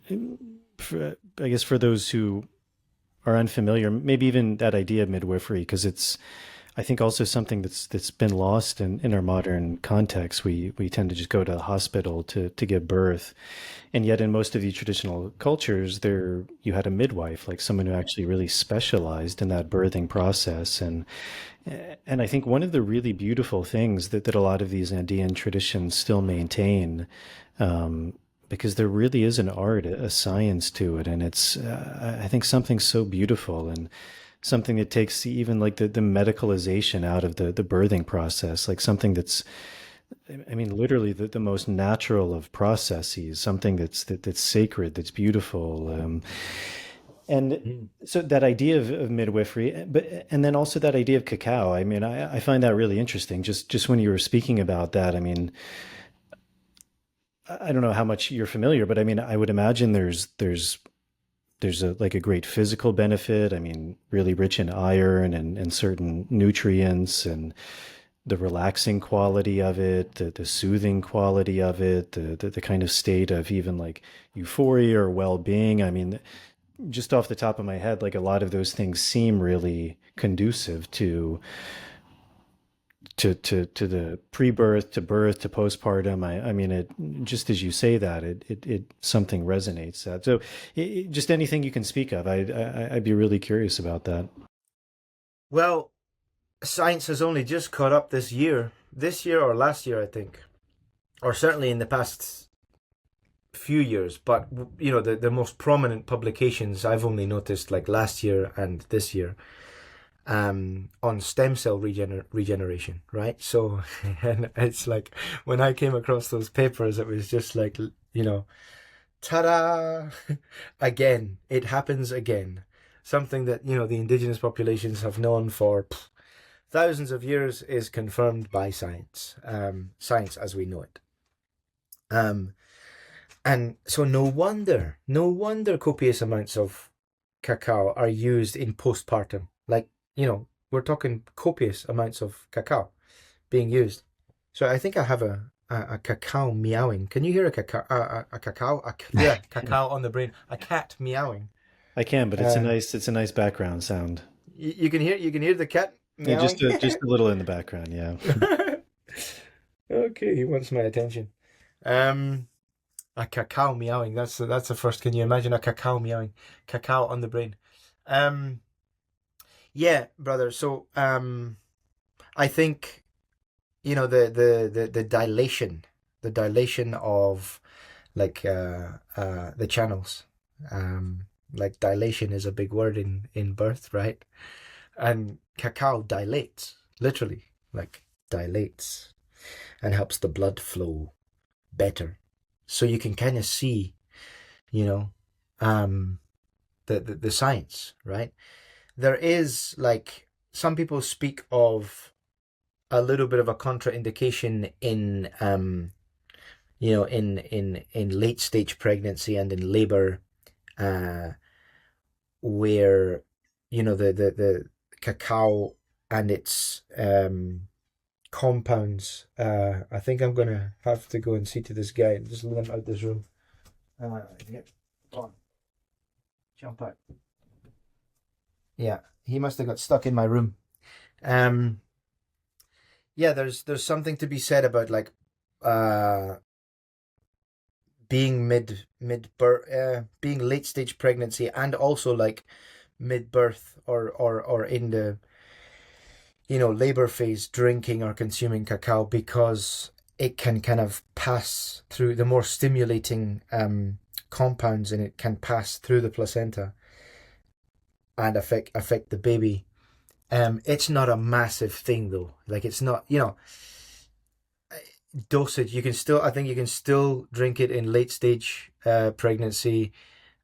I guess for those who are unfamiliar, maybe even that idea of midwifery, because it's, I think, also something that's been lost in our modern context. We tend to just go to the hospital to give birth, and yet in most of the traditional cultures, there you had a midwife, like someone who actually really specialized in that birthing process. And I think one of the really beautiful things that a lot of these Andean traditions still maintain, because there really is an art, a science to it, and it's I think something so beautiful and something that takes even like the medicalization out of the birthing process, like something that's, I mean, literally the most natural of processes, something that's sacred, that's beautiful. And Mm. so that idea of midwifery, but and then also that idea of cacao. I mean, I find that really interesting. Just when you were speaking about that, I mean, I don't know how much you're familiar, but I mean, I would imagine there's a like a great physical benefit. I mean, really rich in iron and certain nutrients and the relaxing quality of it, the soothing quality of it, the kind of state of even like euphoria or well-being. I mean, just off the top of my head, like a lot of those things seem really conducive to the pre-birth, to birth, to postpartum. I mean, it just as you say that, it something resonates that. So, just anything you can speak of, I'd be really curious about that. Well, science has only just caught up this year or last year, I think, or certainly in the past few years. But the most prominent publications I've only noticed like last year and this year, on stem cell regeneration, right? So, and it's like when I came across those papers, it was just like, ta-da! Again, it happens again. Something that, the indigenous populations have known for thousands of years is confirmed by science, science as we know it. And so no wonder copious amounts of cacao are used in postpartum. Like, we're talking copious amounts of cacao being used. So I think I have a cacao meowing. Can you hear cacao on the brain? A cat meowing. I can, but Uh, it's a nice background sound. you can hear the cat Yeah, meowing. just a little in the background. Yeah. Okay, he wants my attention. Um, a cacao meowing. That's the first. Can you imagine a cacao meowing? Cacao on the brain. Um, yeah, brother. So I think the dilation of like the channels. Like dilation is a big word in birth, right? And cacao dilates, literally, like dilates, and helps the blood flow better. So you can kind of see, you know, um, the science, right? There is like some people speak of a little bit of a contraindication in in late stage pregnancy and in labor, uh, where the cacao and its compounds. I think I'm gonna have to go and see to this guy and just let him out this room. Yeah, come on, jump out. Yeah, he must have got stuck in my room. Um, yeah, there's something to be said about like uh being mid birth, being late stage pregnancy, and also like mid birth or in the labor phase, drinking or consuming cacao, because it can kind of pass through the more stimulating compounds, and it can pass through the placenta and affect the baby. It's not a massive thing though. Like it's not, dosage. I think you can still drink it in late stage pregnancy.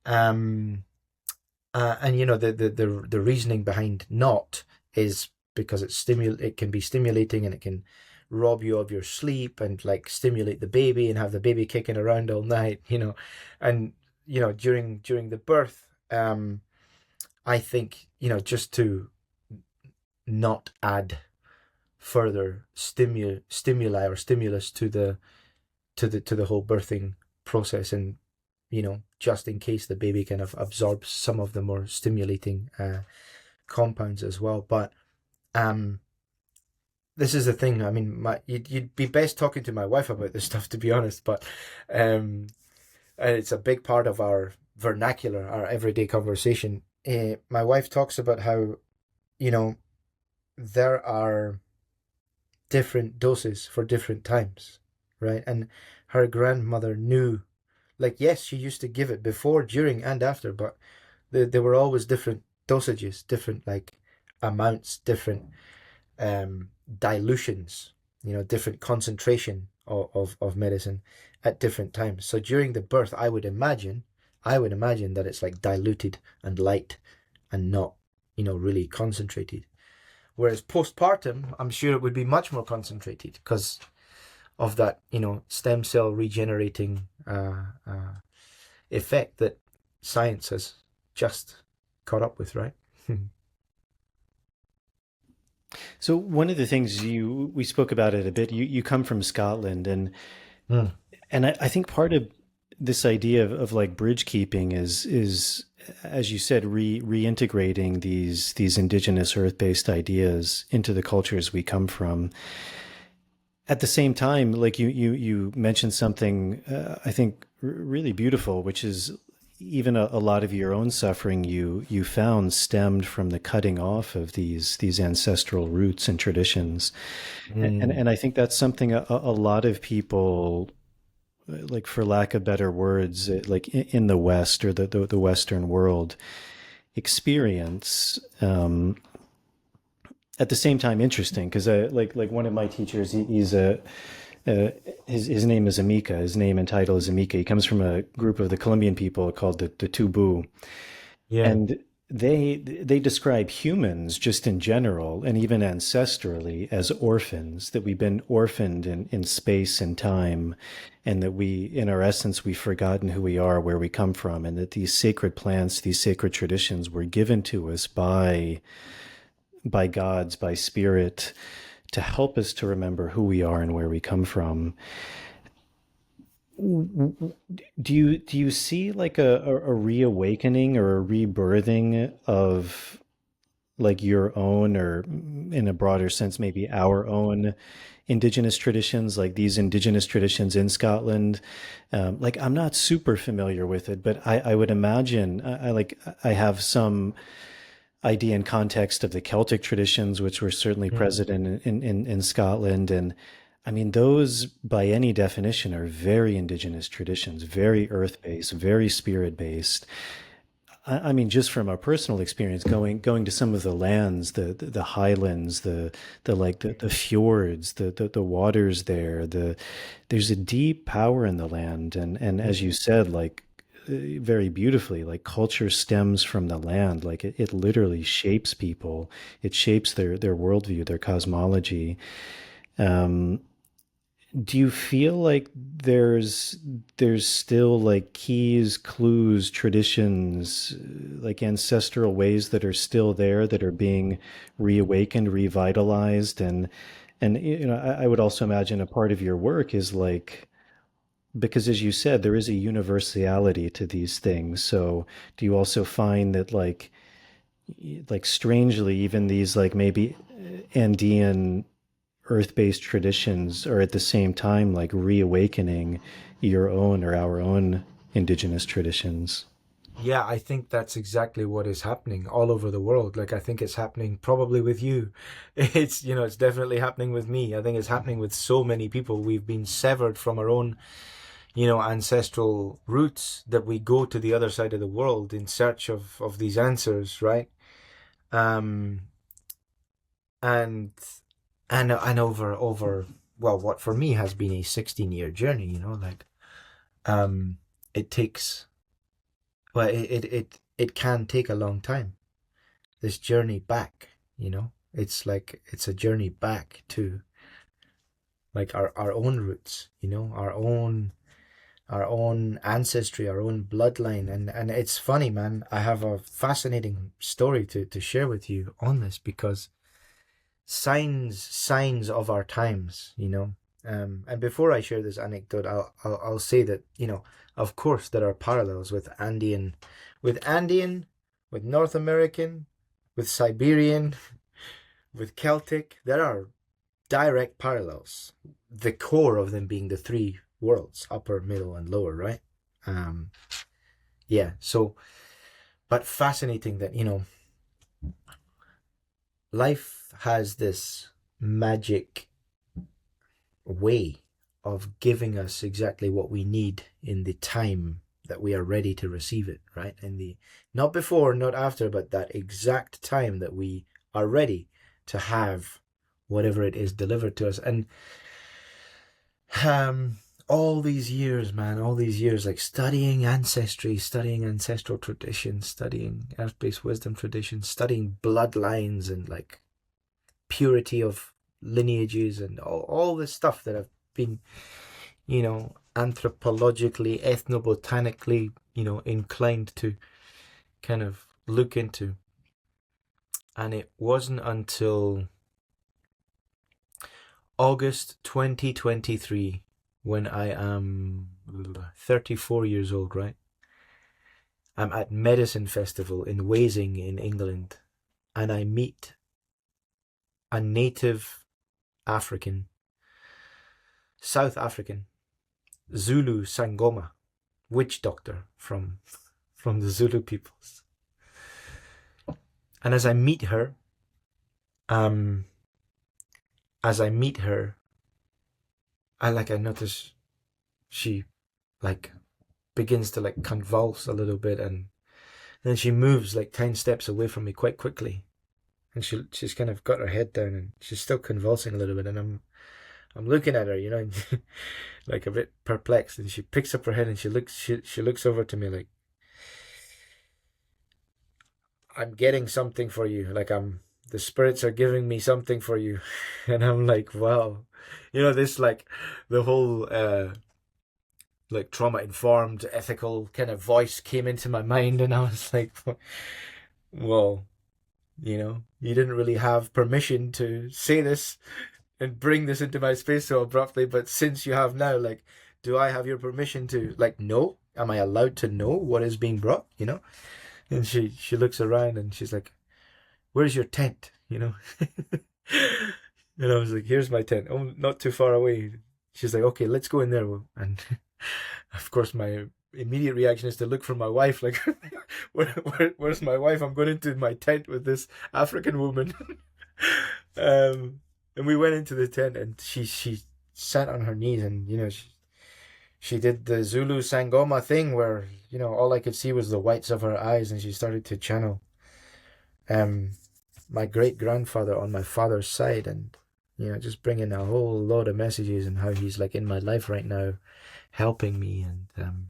Um, and the reasoning behind not is because it can be stimulating, and it can rob you of your sleep and like stimulate the baby and have the baby kicking around all night, and during the birth. I think just to not add further stimuli or stimulus to to the whole birthing process, and just in case the baby kind of absorbs some of the more stimulating compounds as well. But this is the thing. I mean, you'd be best talking to my wife about this stuff, to be honest. But it's a big part of our vernacular, our everyday conversation. My wife talks about how, there are different doses for different times, right? And her grandmother knew, like, yes, she used to give it before, during, and after, but there were always different dosages, different like amounts, different dilutions, different concentration of medicine at different times. So during the birth, I would imagine that it's like diluted and light and not, really concentrated. Whereas postpartum, I'm sure it would be much more concentrated because of that, stem cell regenerating effect that science has just caught up with, right? So one of the things we spoke about it a bit. You come from Scotland, and Mm. I think part of this idea of like bridge keeping is, as you said, reintegrating these indigenous earth-based ideas into the cultures we come from. At the same time, like you mentioned something, I think really beautiful, which is even a lot of your own suffering you found stemmed from the cutting off of these ancestral roots and traditions. And I think that's something a lot of people, like for lack of better words, like in the West or the Western world, experience. At the same time, interesting because like one of my teachers, he's his name is Amika. His name and title is Amika. He comes from a group of the Colombian people called the Tubu, Yeah. and they describe humans just in general and even ancestrally as orphans, that we've been orphaned in space and time, and that we, in our essence, we've forgotten who we are, where we come from, and that these sacred plants, these sacred traditions were given to us by gods, by spirit, to help us to remember who we are and where we come from. Do you see like a reawakening or a rebirthing of like your own, or in a broader sense, maybe our own indigenous traditions, like these indigenous traditions in Scotland? Like I'm not super familiar with it, but I would imagine I have some idea and context of the Celtic traditions, which were certainly Mm. present in Scotland. And I mean, those by any definition are very indigenous traditions, very earth based, very spirit based. I mean, just from a personal experience, going to some of the lands, the highlands, the fjords, the waters there, there's a deep power in the land, and as you said, like very beautifully, like culture stems from the land, like it literally shapes people, it shapes their worldview, their cosmology. Um, do you feel like there's still like keys, clues, traditions, like ancestral ways that are still there that are being reawakened, revitalized, and I would also imagine a part of your work is like, because as you said, there is a universality to these things. So do you also find that like strangely, even these like maybe Andean earth-based traditions are at the same time like reawakening your own or our own indigenous traditions? Yeah, I think that's exactly what is happening all over the world. Like, I think it's happening probably with you. It's definitely happening with me. I think it's happening with so many people. We've been severed from our own, ancestral roots, that we go to the other side of the world in search of these answers, right? Um, and and over well, what for me has been a 16-year journey, like um, it takes well, it can take a long time. This journey back, it's like it's a journey back to like our own roots, our own ancestry, our own bloodline. And it's funny, man. I have a fascinating story to share with you on this, because signs of our times, And before I share this anecdote, I'll say that, you know, of course there are parallels with Andean, with North American, with Siberian, with Celtic. There are direct parallels. The core of them being the three worlds, upper, middle, and lower, right? Yeah. So, but fascinating that, you know, life has this magic way of giving us exactly what we need in the time that we are ready to receive it, right? In the, not before, not after, but that exact time that we are ready to have whatever it is delivered to us. And all these years, man, all these years, like studying ancestry, studying ancestral traditions, studying earth-based wisdom traditions, studying bloodlines and like purity of lineages and all this stuff that I've been, you know, anthropologically, ethnobotanically, you know, inclined to kind of look into. And it wasn't until August 2023 when I am 34 years old, right? I'm at Medicine Festival in Wasing in England, and I meet a native African, South African, Zulu Sangoma, witch doctor from the Zulu peoples. And as I meet her, I notice she like begins to like convulse a little bit, and then she moves like 10 steps away from me quite quickly. And she's kind of got her head down and she's still convulsing a little bit, and I'm looking at her, you know, like a bit perplexed, and she picks up her head and she looks over to me like, I'm getting something for you. Like the spirits are giving me something for you. And I'm like, wow. You know, this like the whole like trauma informed ethical kind of voice came into my mind, and I was like, well, you know, you didn't really have permission to say this and bring this into my space so abruptly, but since you have now, like, do I have your permission to like know? Am I allowed to know what is being brought, you know? And she looks around and she's like, where's your tent, you know? And I was like, here's my tent. Oh, not too far away. She's like, okay, let's go in there. And of course my immediate reaction is to look for my wife, like, where's my wife? I'm going into my tent with this African woman. And we went into the tent, and she sat on her knees, and, you know, she did the Zulu Sangoma thing where, you know, all I could see was the whites of her eyes, and she started to channel my great-grandfather on my father's side, and, you know, just bringing a whole load of messages and how he's like in my life right now, helping me. And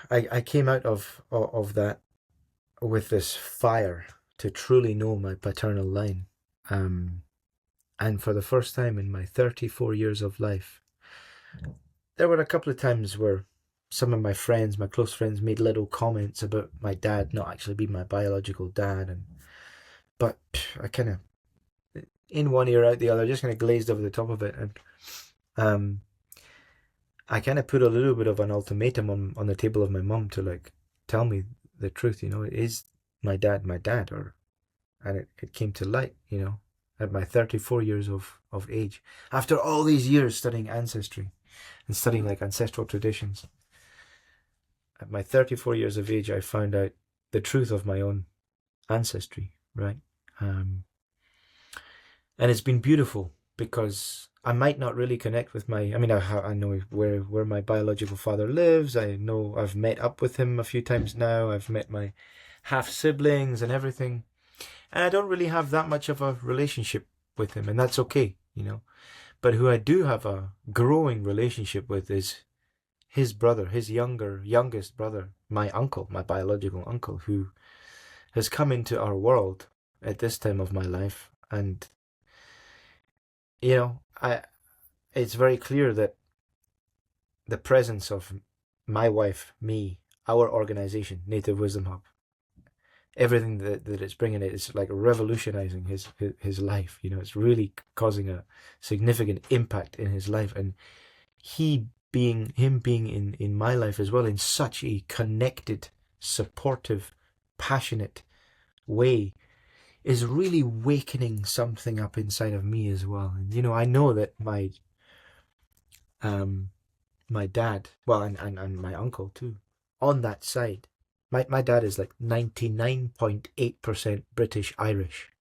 I came out of that with this fire to truly know my paternal line. And for the first time in my 34 years of life, there were a couple of times where some of my friends, my close friends, made little comments about my dad not actually being my biological dad, but I kind of, in one ear out the other, just kind of glazed over the top of it. And I kind of put a little bit of an ultimatum on the table of my mum to like tell me the truth, you know, is my dad, and it came to light, you know, at my 34 years of age, after all these years studying ancestry and studying like ancestral traditions. At my 34 years of age, I found out the truth of my own ancestry, right? And it's been beautiful, because I might not really connect with I know where my biological father lives. I know I've met up with him a few times now. I've met my half siblings and everything. And I don't really have that much of a relationship with him, and that's okay, you know. But who I do have a growing relationship with is his brother, his youngest brother, my uncle, my biological uncle, who has come into our world at this time of my life. And, you know, it's very clear that the presence of my wife, me, our organization, Native Wisdom Hub, everything that it's bringing, it is like revolutionizing his life. You know, it's really causing a significant impact in his life, and him being in my life as well in such a connected, supportive, passionate way is really wakening something up inside of me as well. And you know, I know that my dad, well, and my uncle too, on that side, my dad is like 99.8% British Irish,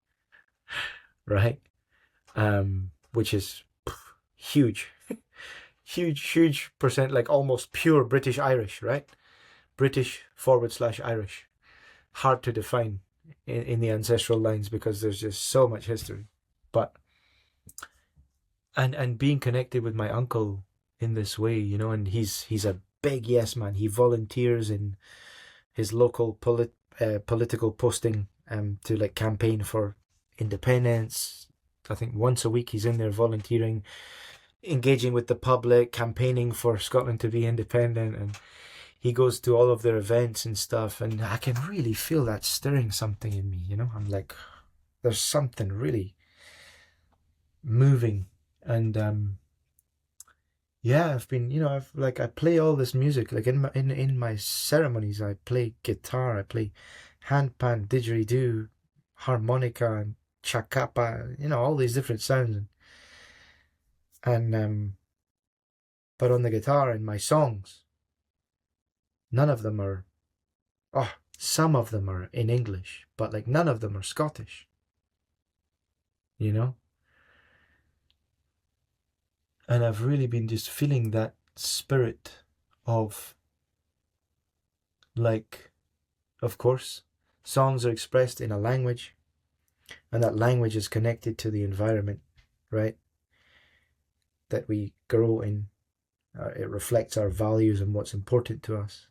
right? Which is huge, huge percent, like almost pure British Irish, right? British / Irish. Hard to define in the ancestral lines because there's just so much history. But and being connected with my uncle in this way, you know, and he's a big yes man. He volunteers in his local political posting to like campaign for independence. I think once a week he's in there volunteering, engaging with the public, campaigning for Scotland to be independent, and he goes to all of their events and stuff, and I can really feel that stirring something in me, you know. I'm like, there's something really moving, and yeah, I've been, you know, I play all this music, like in my ceremonies, I play guitar, I play handpan, didgeridoo, harmonica, and chacapa, you know, all these different sounds, and but on the guitar in my songs, none of them are, some of them are in English, but like none of them are Scottish, you know? And I've really been just feeling that spirit of, like, of course, songs are expressed in a language, and that language is connected to the environment, right? That we grow in. It reflects our values and what's important to us,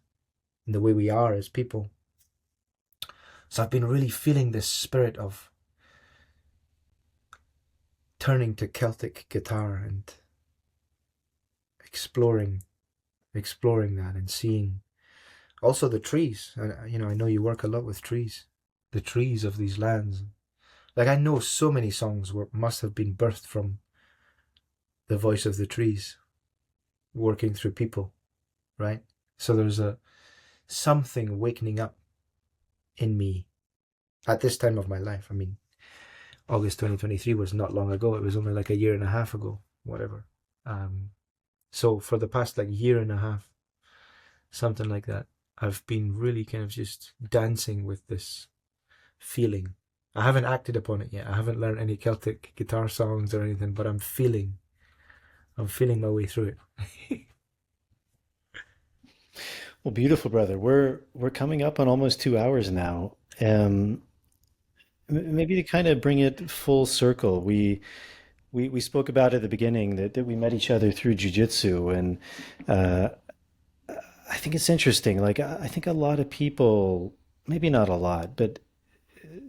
and the way we are as people. So I've been really feeling this spirit of turning to Celtic guitar and exploring that, and seeing also the trees. And you know, I know you work a lot with trees, the trees of these lands. Like, I know so many songs must have been birthed from the voice of the trees working through people, right? So there's something wakening up in me at this time of my life. I mean, August 2023 was not long ago. It was only like a year and a half ago, whatever. So for the past like year and a half, something like that, I've been really kind of just dancing with this feeling. I haven't acted upon it yet. I haven't learned any Celtic guitar songs or anything, but I'm feeling my way through it. Well, beautiful, brother. We're coming up on almost 2 hours now. Maybe to kind of bring it full circle, we spoke about at the beginning that we met each other through jiu-jitsu, and uh, I think it's interesting. Like, I think a lot of people, maybe not a lot, but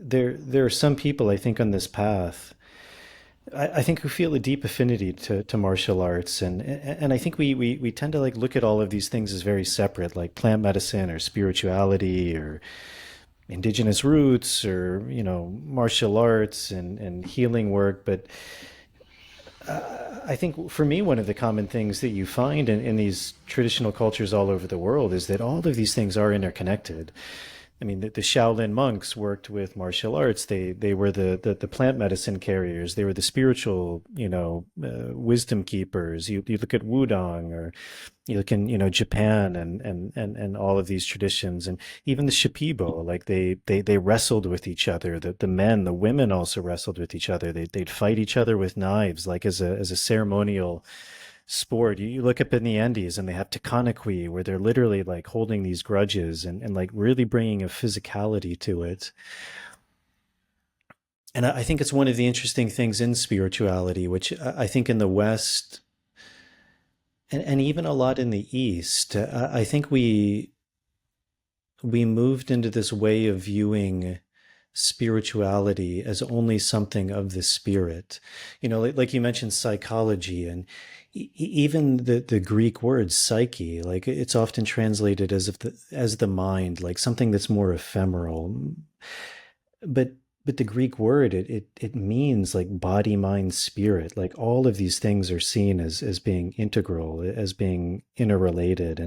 there are some people I think on this path. I think who feel a deep affinity to martial arts, and I think we tend to like look at all of these things as very separate, like plant medicine or spirituality or indigenous roots, or martial arts and healing work. But I think for me, one of the common things that you find in these traditional cultures all over the world is that all of these things are interconnected. I mean, the Shaolin monks worked with martial arts. They were the plant medicine carriers. They were the spiritual, wisdom keepers. You look at Wudang, or you look in, Japan and all of these traditions, and even the Shipibo, like they wrestled with each other. The men, the women also wrestled with each other. They'd fight each other with knives, like as a ceremonial sport. You look up in the Andes and they have Tekanakui, where they're literally like holding these grudges and like really bringing a physicality to it. And I think it's one of the interesting things in spirituality, which I think in the West and even a lot in the East, I think we moved into this way of viewing spirituality as only something of the spirit. Like you mentioned psychology, and even the Greek word psyche, like it's often translated as the mind, like something that's more ephemeral. But the Greek word, it means like body, mind, spirit. Like all of these things are seen as being integral, as being interrelated.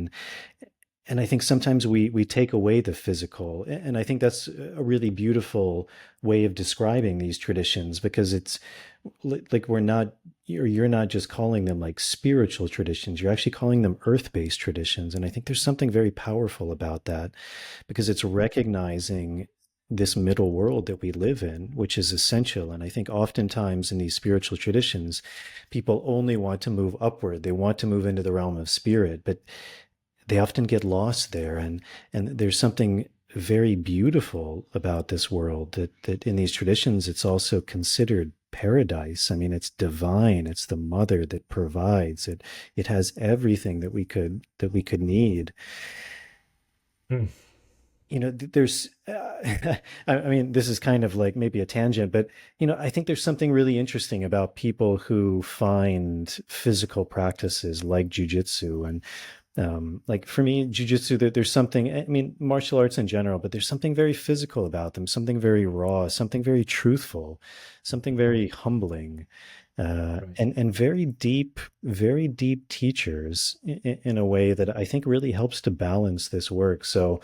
And I think sometimes we take away the physical. And I think that's a really beautiful way of describing these traditions, because it's like we're not, you're not just calling them like spiritual traditions, you're actually calling them earth-based traditions. And I think there's something very powerful about that, because it's recognizing this middle world that we live in, which is essential. And I think oftentimes in these spiritual traditions, people only want to move upward. They want to move into the realm of spirit, but they often get lost there. And there's something very beautiful about this world, that in these traditions, it's also considered paradise. I mean, it's divine. It's the mother that provides it. It has everything that we could need. Hmm. You know, there's, I mean, this is kind of like maybe a tangent, but, you know, I think there's something really interesting about people who find physical practices like jujitsu. And like for me, jujitsu, there's something, I mean, martial arts in general, but there's something very physical about them, something very raw, something very truthful, something very humbling. Right. And very deep teachers in a way that I think really helps to balance this work. So,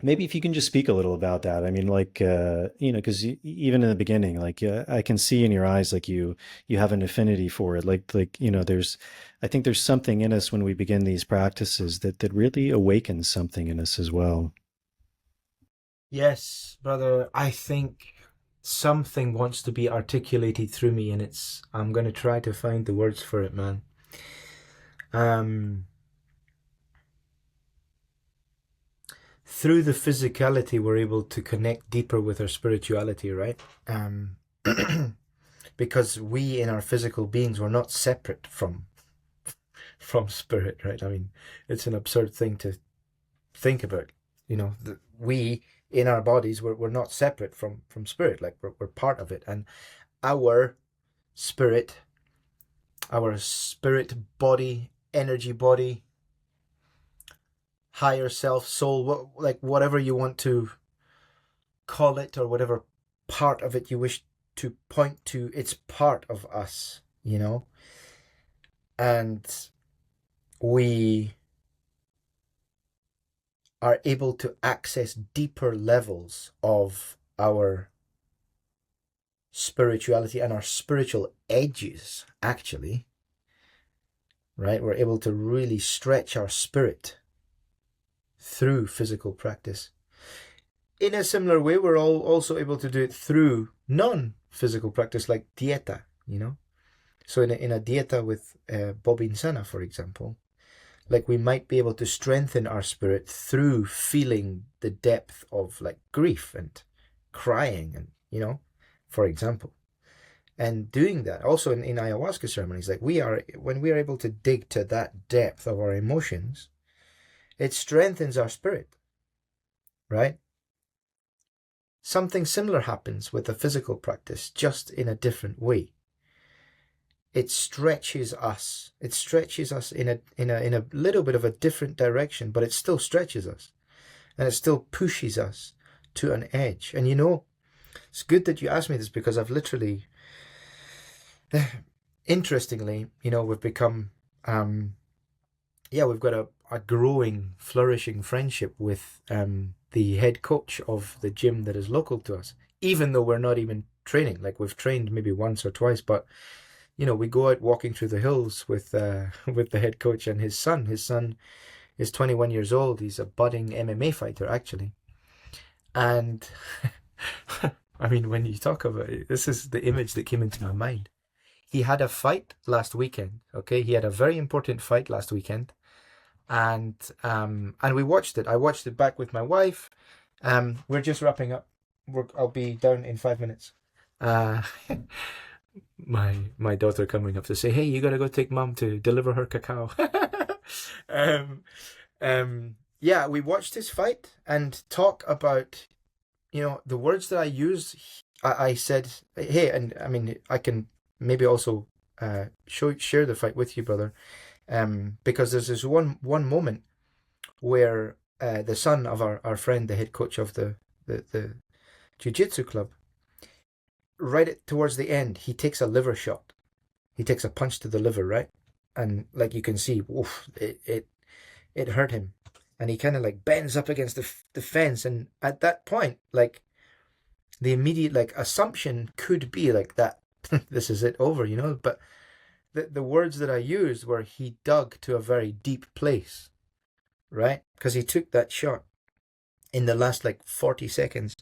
maybe if you can just speak a little about that. I mean, like, you know, because even in the beginning, like, I can see in your eyes, like you have an affinity for it. Like, you know, I think there's something in us when we begin these practices that really awakens something in us as well. Yes, brother. I think something wants to be articulated through me, and I'm going to try to find the words for it, man. Um, Through the physicality, we're able to connect deeper with our spirituality, right? Um, because we, in our physical beings, we're not separate from spirit, right? I mean, it's an absurd thing to think about. You know, we in our bodies, we're not separate from spirit. Like we're part of it, and our spirit, our spirit body, energy body, higher self, soul, like whatever you want to call it, or whatever part of it you wish to point to, it's part of us, you know? And we are able to access deeper levels of our spirituality and our spiritual edges, actually, right? We're able to really stretch our spirit through physical practice. In a similar way, we're all also able to do it through non-physical practice, like dieta, you know? So in a dieta with Bobin Sana, for example, like we might be able to strengthen our spirit through feeling the depth of like grief and crying, and, you know, for example. And doing that also in ayahuasca ceremonies, like when we are able to dig to that depth of our emotions, it strengthens our spirit, right? Something similar happens with the physical practice, just in a different way. It stretches us. It stretches us in a little bit of a different direction, but it still stretches us, and it still pushes us to an edge. And you know, it's good that you asked me this, because I've literally, interestingly, you know, we've become, we've got a growing, flourishing friendship with the head coach of the gym that is local to us, even though we're not even training. Like we've trained maybe once or twice, but you know, we go out walking through the hills with the head coach and his son. His son is 21 years old. He's a budding MMA fighter, actually. And I mean, when you talk about it, this is the image that came into my mind. He had a fight last weekend. Okay, he had a very important fight last weekend, and we watched it. I watched it back with my wife. We're just wrapping up. I'll be down in 5 minutes. My daughter coming up to say, "Hey, you gotta go take mom to deliver her cacao." Yeah, we watched his fight and talk about, you know, the words that I used. I said, "Hey," and I mean, I can maybe also share the fight with you, brother, because there's this one moment where the son of our friend, the head coach of the the jiu-jitsu club, towards the end, he takes a liver shot. He takes a punch to the liver, right? And like you can see, oof, it hurt him. And he kind of like bends up against the fence. And at that point, like the immediate like assumption could be like that, this is it over, you know? But the words that I used were he dug to a very deep place, right? Because he took that shot in the last like 40 seconds.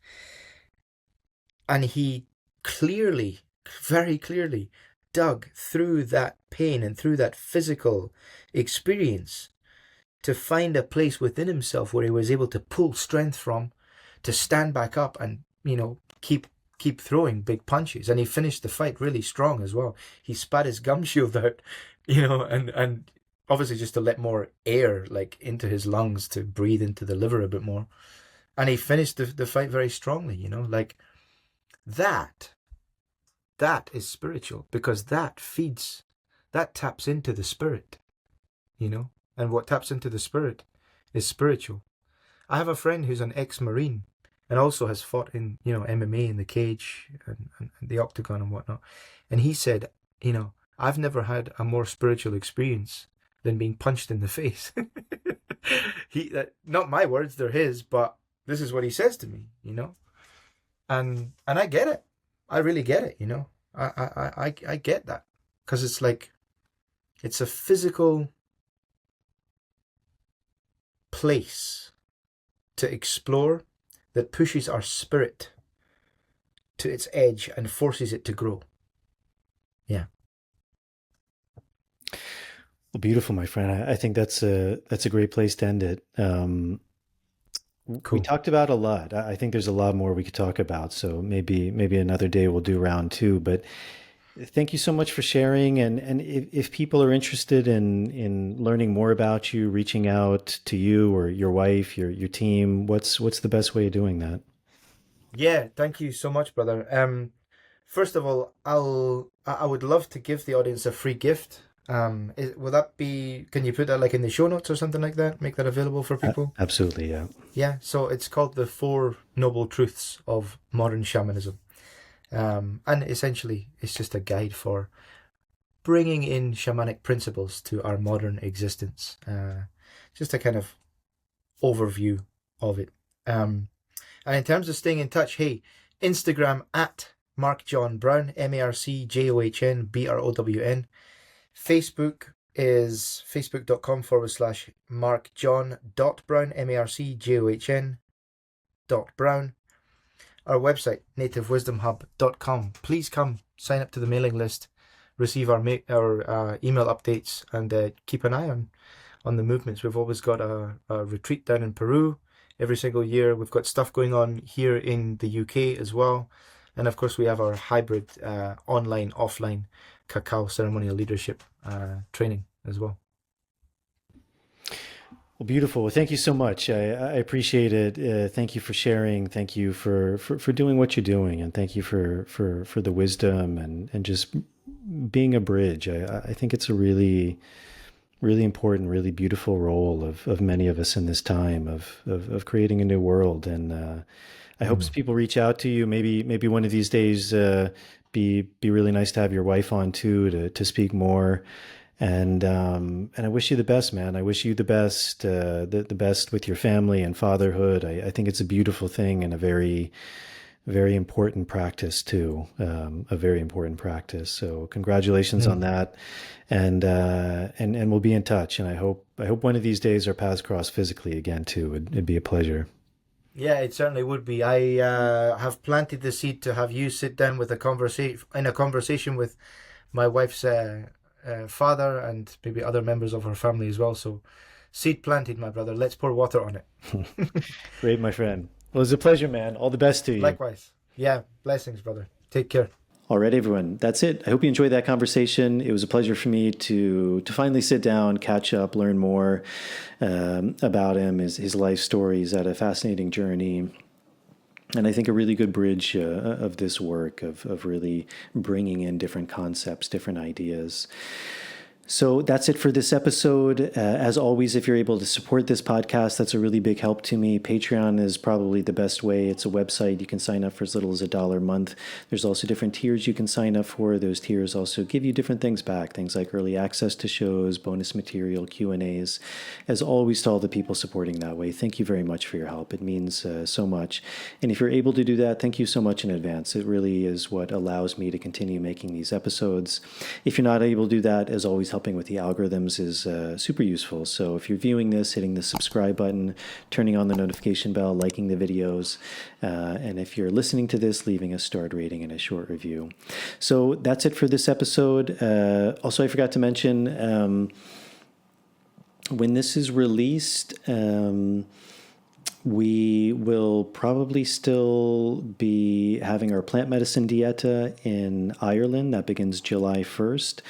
And he clearly, very clearly dug through that pain and through that physical experience to find a place within himself where he was able to pull strength from, to stand back up and, you know, keep throwing big punches. And he finished the fight really strong as well. He spat his gum shield out, you know, and obviously just to let more air like into his lungs to breathe into the liver a bit more. And he finished the fight very strongly, you know, like that is spiritual, because that taps into the spirit, you know, and what taps into the spirit is spiritual. I have a friend who's an ex-Marine and also has fought in, you know, MMA in the cage and the octagon and whatnot. And he said, you know, I've never had a more spiritual experience than being punched in the face. Not my words, they're his, but this is what he says to me, you know. And I get it. I really get it, you know. I get that, because it's like, it's a physical place to explore that pushes our spirit to its edge and forces it to grow. Yeah. Well, beautiful, my friend. I think that's a great place to end it. Cool. We talked about a lot. I think there's a lot more we could talk about. So maybe another day we'll do round two. But thank you so much for sharing. And if people are interested in learning more about you, reaching out to you or your wife, your team, what's the best way of doing that? Yeah, thank you so much, brother. First of all, I would love to give the audience a free gift. Will that be, can you put that like in the show notes or something like that? Make that available for people? Absolutely, yeah. Yeah, so it's called The Four Noble Truths of Modern Shamanism. And essentially, it's just a guide for bringing in shamanic principles to our modern existence. Just a kind of overview of it. And in terms of staying in touch, hey, Instagram at Marc-John Brown, MarcJohn Brown. Facebook is facebook.com/marcjohn.brown, MarcJohn.brown. Our website, nativewisdomhub.com. Please come sign up to the mailing list, receive our email updates, and keep an eye on the movements. We've always got a retreat down in Peru every single year. We've got stuff going on here in the UK as well. And of course, we have our hybrid online, offline Cacao ceremonial leadership training as well. Well, beautiful. Well, thank you so much. I appreciate it. Thank you for sharing. Thank you for doing what you're doing, and thank you for the wisdom and just being a bridge. I think it's a really, really important, really beautiful role of many of us in this time of creating a new world. And I hope people reach out to you. Maybe one of these days, be really nice to have your wife on too to speak more. And I wish you the best, man. I wish you the best, the best with your family and fatherhood. I think it's a beautiful thing and a very, very important practice too. A very important practice. So congratulations on that. And we'll be in touch. And I hope one of these days our paths cross physically again too. It'd be a pleasure. Yeah, it certainly would be. I have planted the seed to have you sit down with a conversation with my wife's father and maybe other members of her family as well. So, seed planted, my brother. Let's pour water on it. Great, my friend. Well, it was a pleasure, man. All the best to you. Likewise. Yeah, blessings, brother. Take care. All right, everyone. That's it. I hope you enjoyed that conversation. It was a pleasure for me to finally sit down, catch up, learn more about him, his life story. He's had a fascinating journey. And I think a really good bridge of this work of really bringing in different concepts, different ideas. So that's it for this episode. As always, if you're able to support this podcast, that's a really big help to me. Patreon is probably the best way. It's a website. You can sign up for as little as $1 a month. There's also different tiers you can sign up for. Those tiers also give you different things back, things like early access to shows, bonus material, Q&As. As always, to all the people supporting that way, thank you very much for your help. It means so much. And if you're able to do that, thank you so much in advance. It really is what allows me to continue making these episodes. If you're not able to do that, as always, helping with the algorithms is super useful. So if you're viewing this, hitting the subscribe button, turning on the notification bell, liking the videos, and if you're listening to this, leaving a starred rating and a short review. So that's it for this episode. Also, I forgot to mention, when this is released, we will probably still be having our plant medicine dieta in Ireland. That begins July 1st.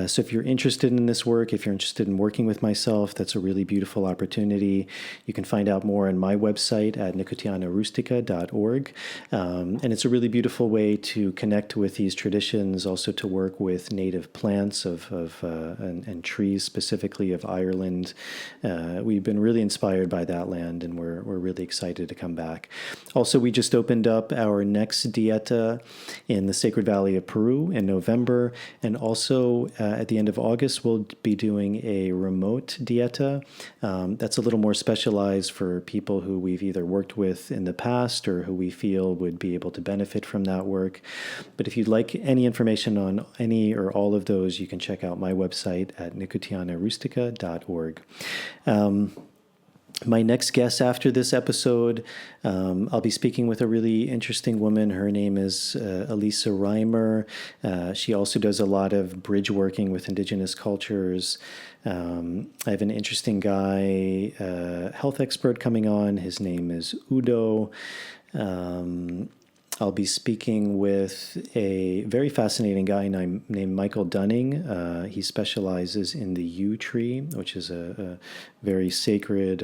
So if you're interested in this work, if you're interested in working with myself, that's a really beautiful opportunity. You can find out more on my website at nicotianarustica.org. And it's a really beautiful way to connect with these traditions, also to work with native plants and trees, specifically of Ireland. We've been really inspired by that land, and we're really excited to come back. Also, we just opened up our next dieta in the Sacred Valley of Peru in November, and also at the end of August, we'll be doing a remote dieta. That's a little more specialized for people who we've either worked with in the past or who we feel would be able to benefit from that work. But if you'd like any information on any or all of those, you can check out my website at nicotianarustica.org. My next guest after this episode, I'll be speaking with a really interesting woman. Her name is Elisa Reimer. She also does a lot of bridge working with indigenous cultures. I have an interesting guy, health expert coming on. His name is Udo. I'll be speaking with a very fascinating guy named Michael Dunning. He specializes in the yew tree, which is a very sacred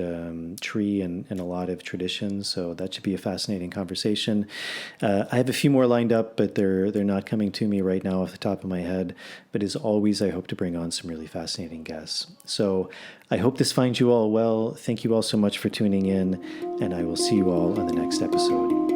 tree in a lot of traditions. So that should be a fascinating conversation. I have a few more lined up, but they're not coming to me right now off the top of my head. But as always, I hope to bring on some really fascinating guests. So I hope this finds you all well. Thank you all so much for tuning in, and I will see you all on the next episode.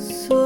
So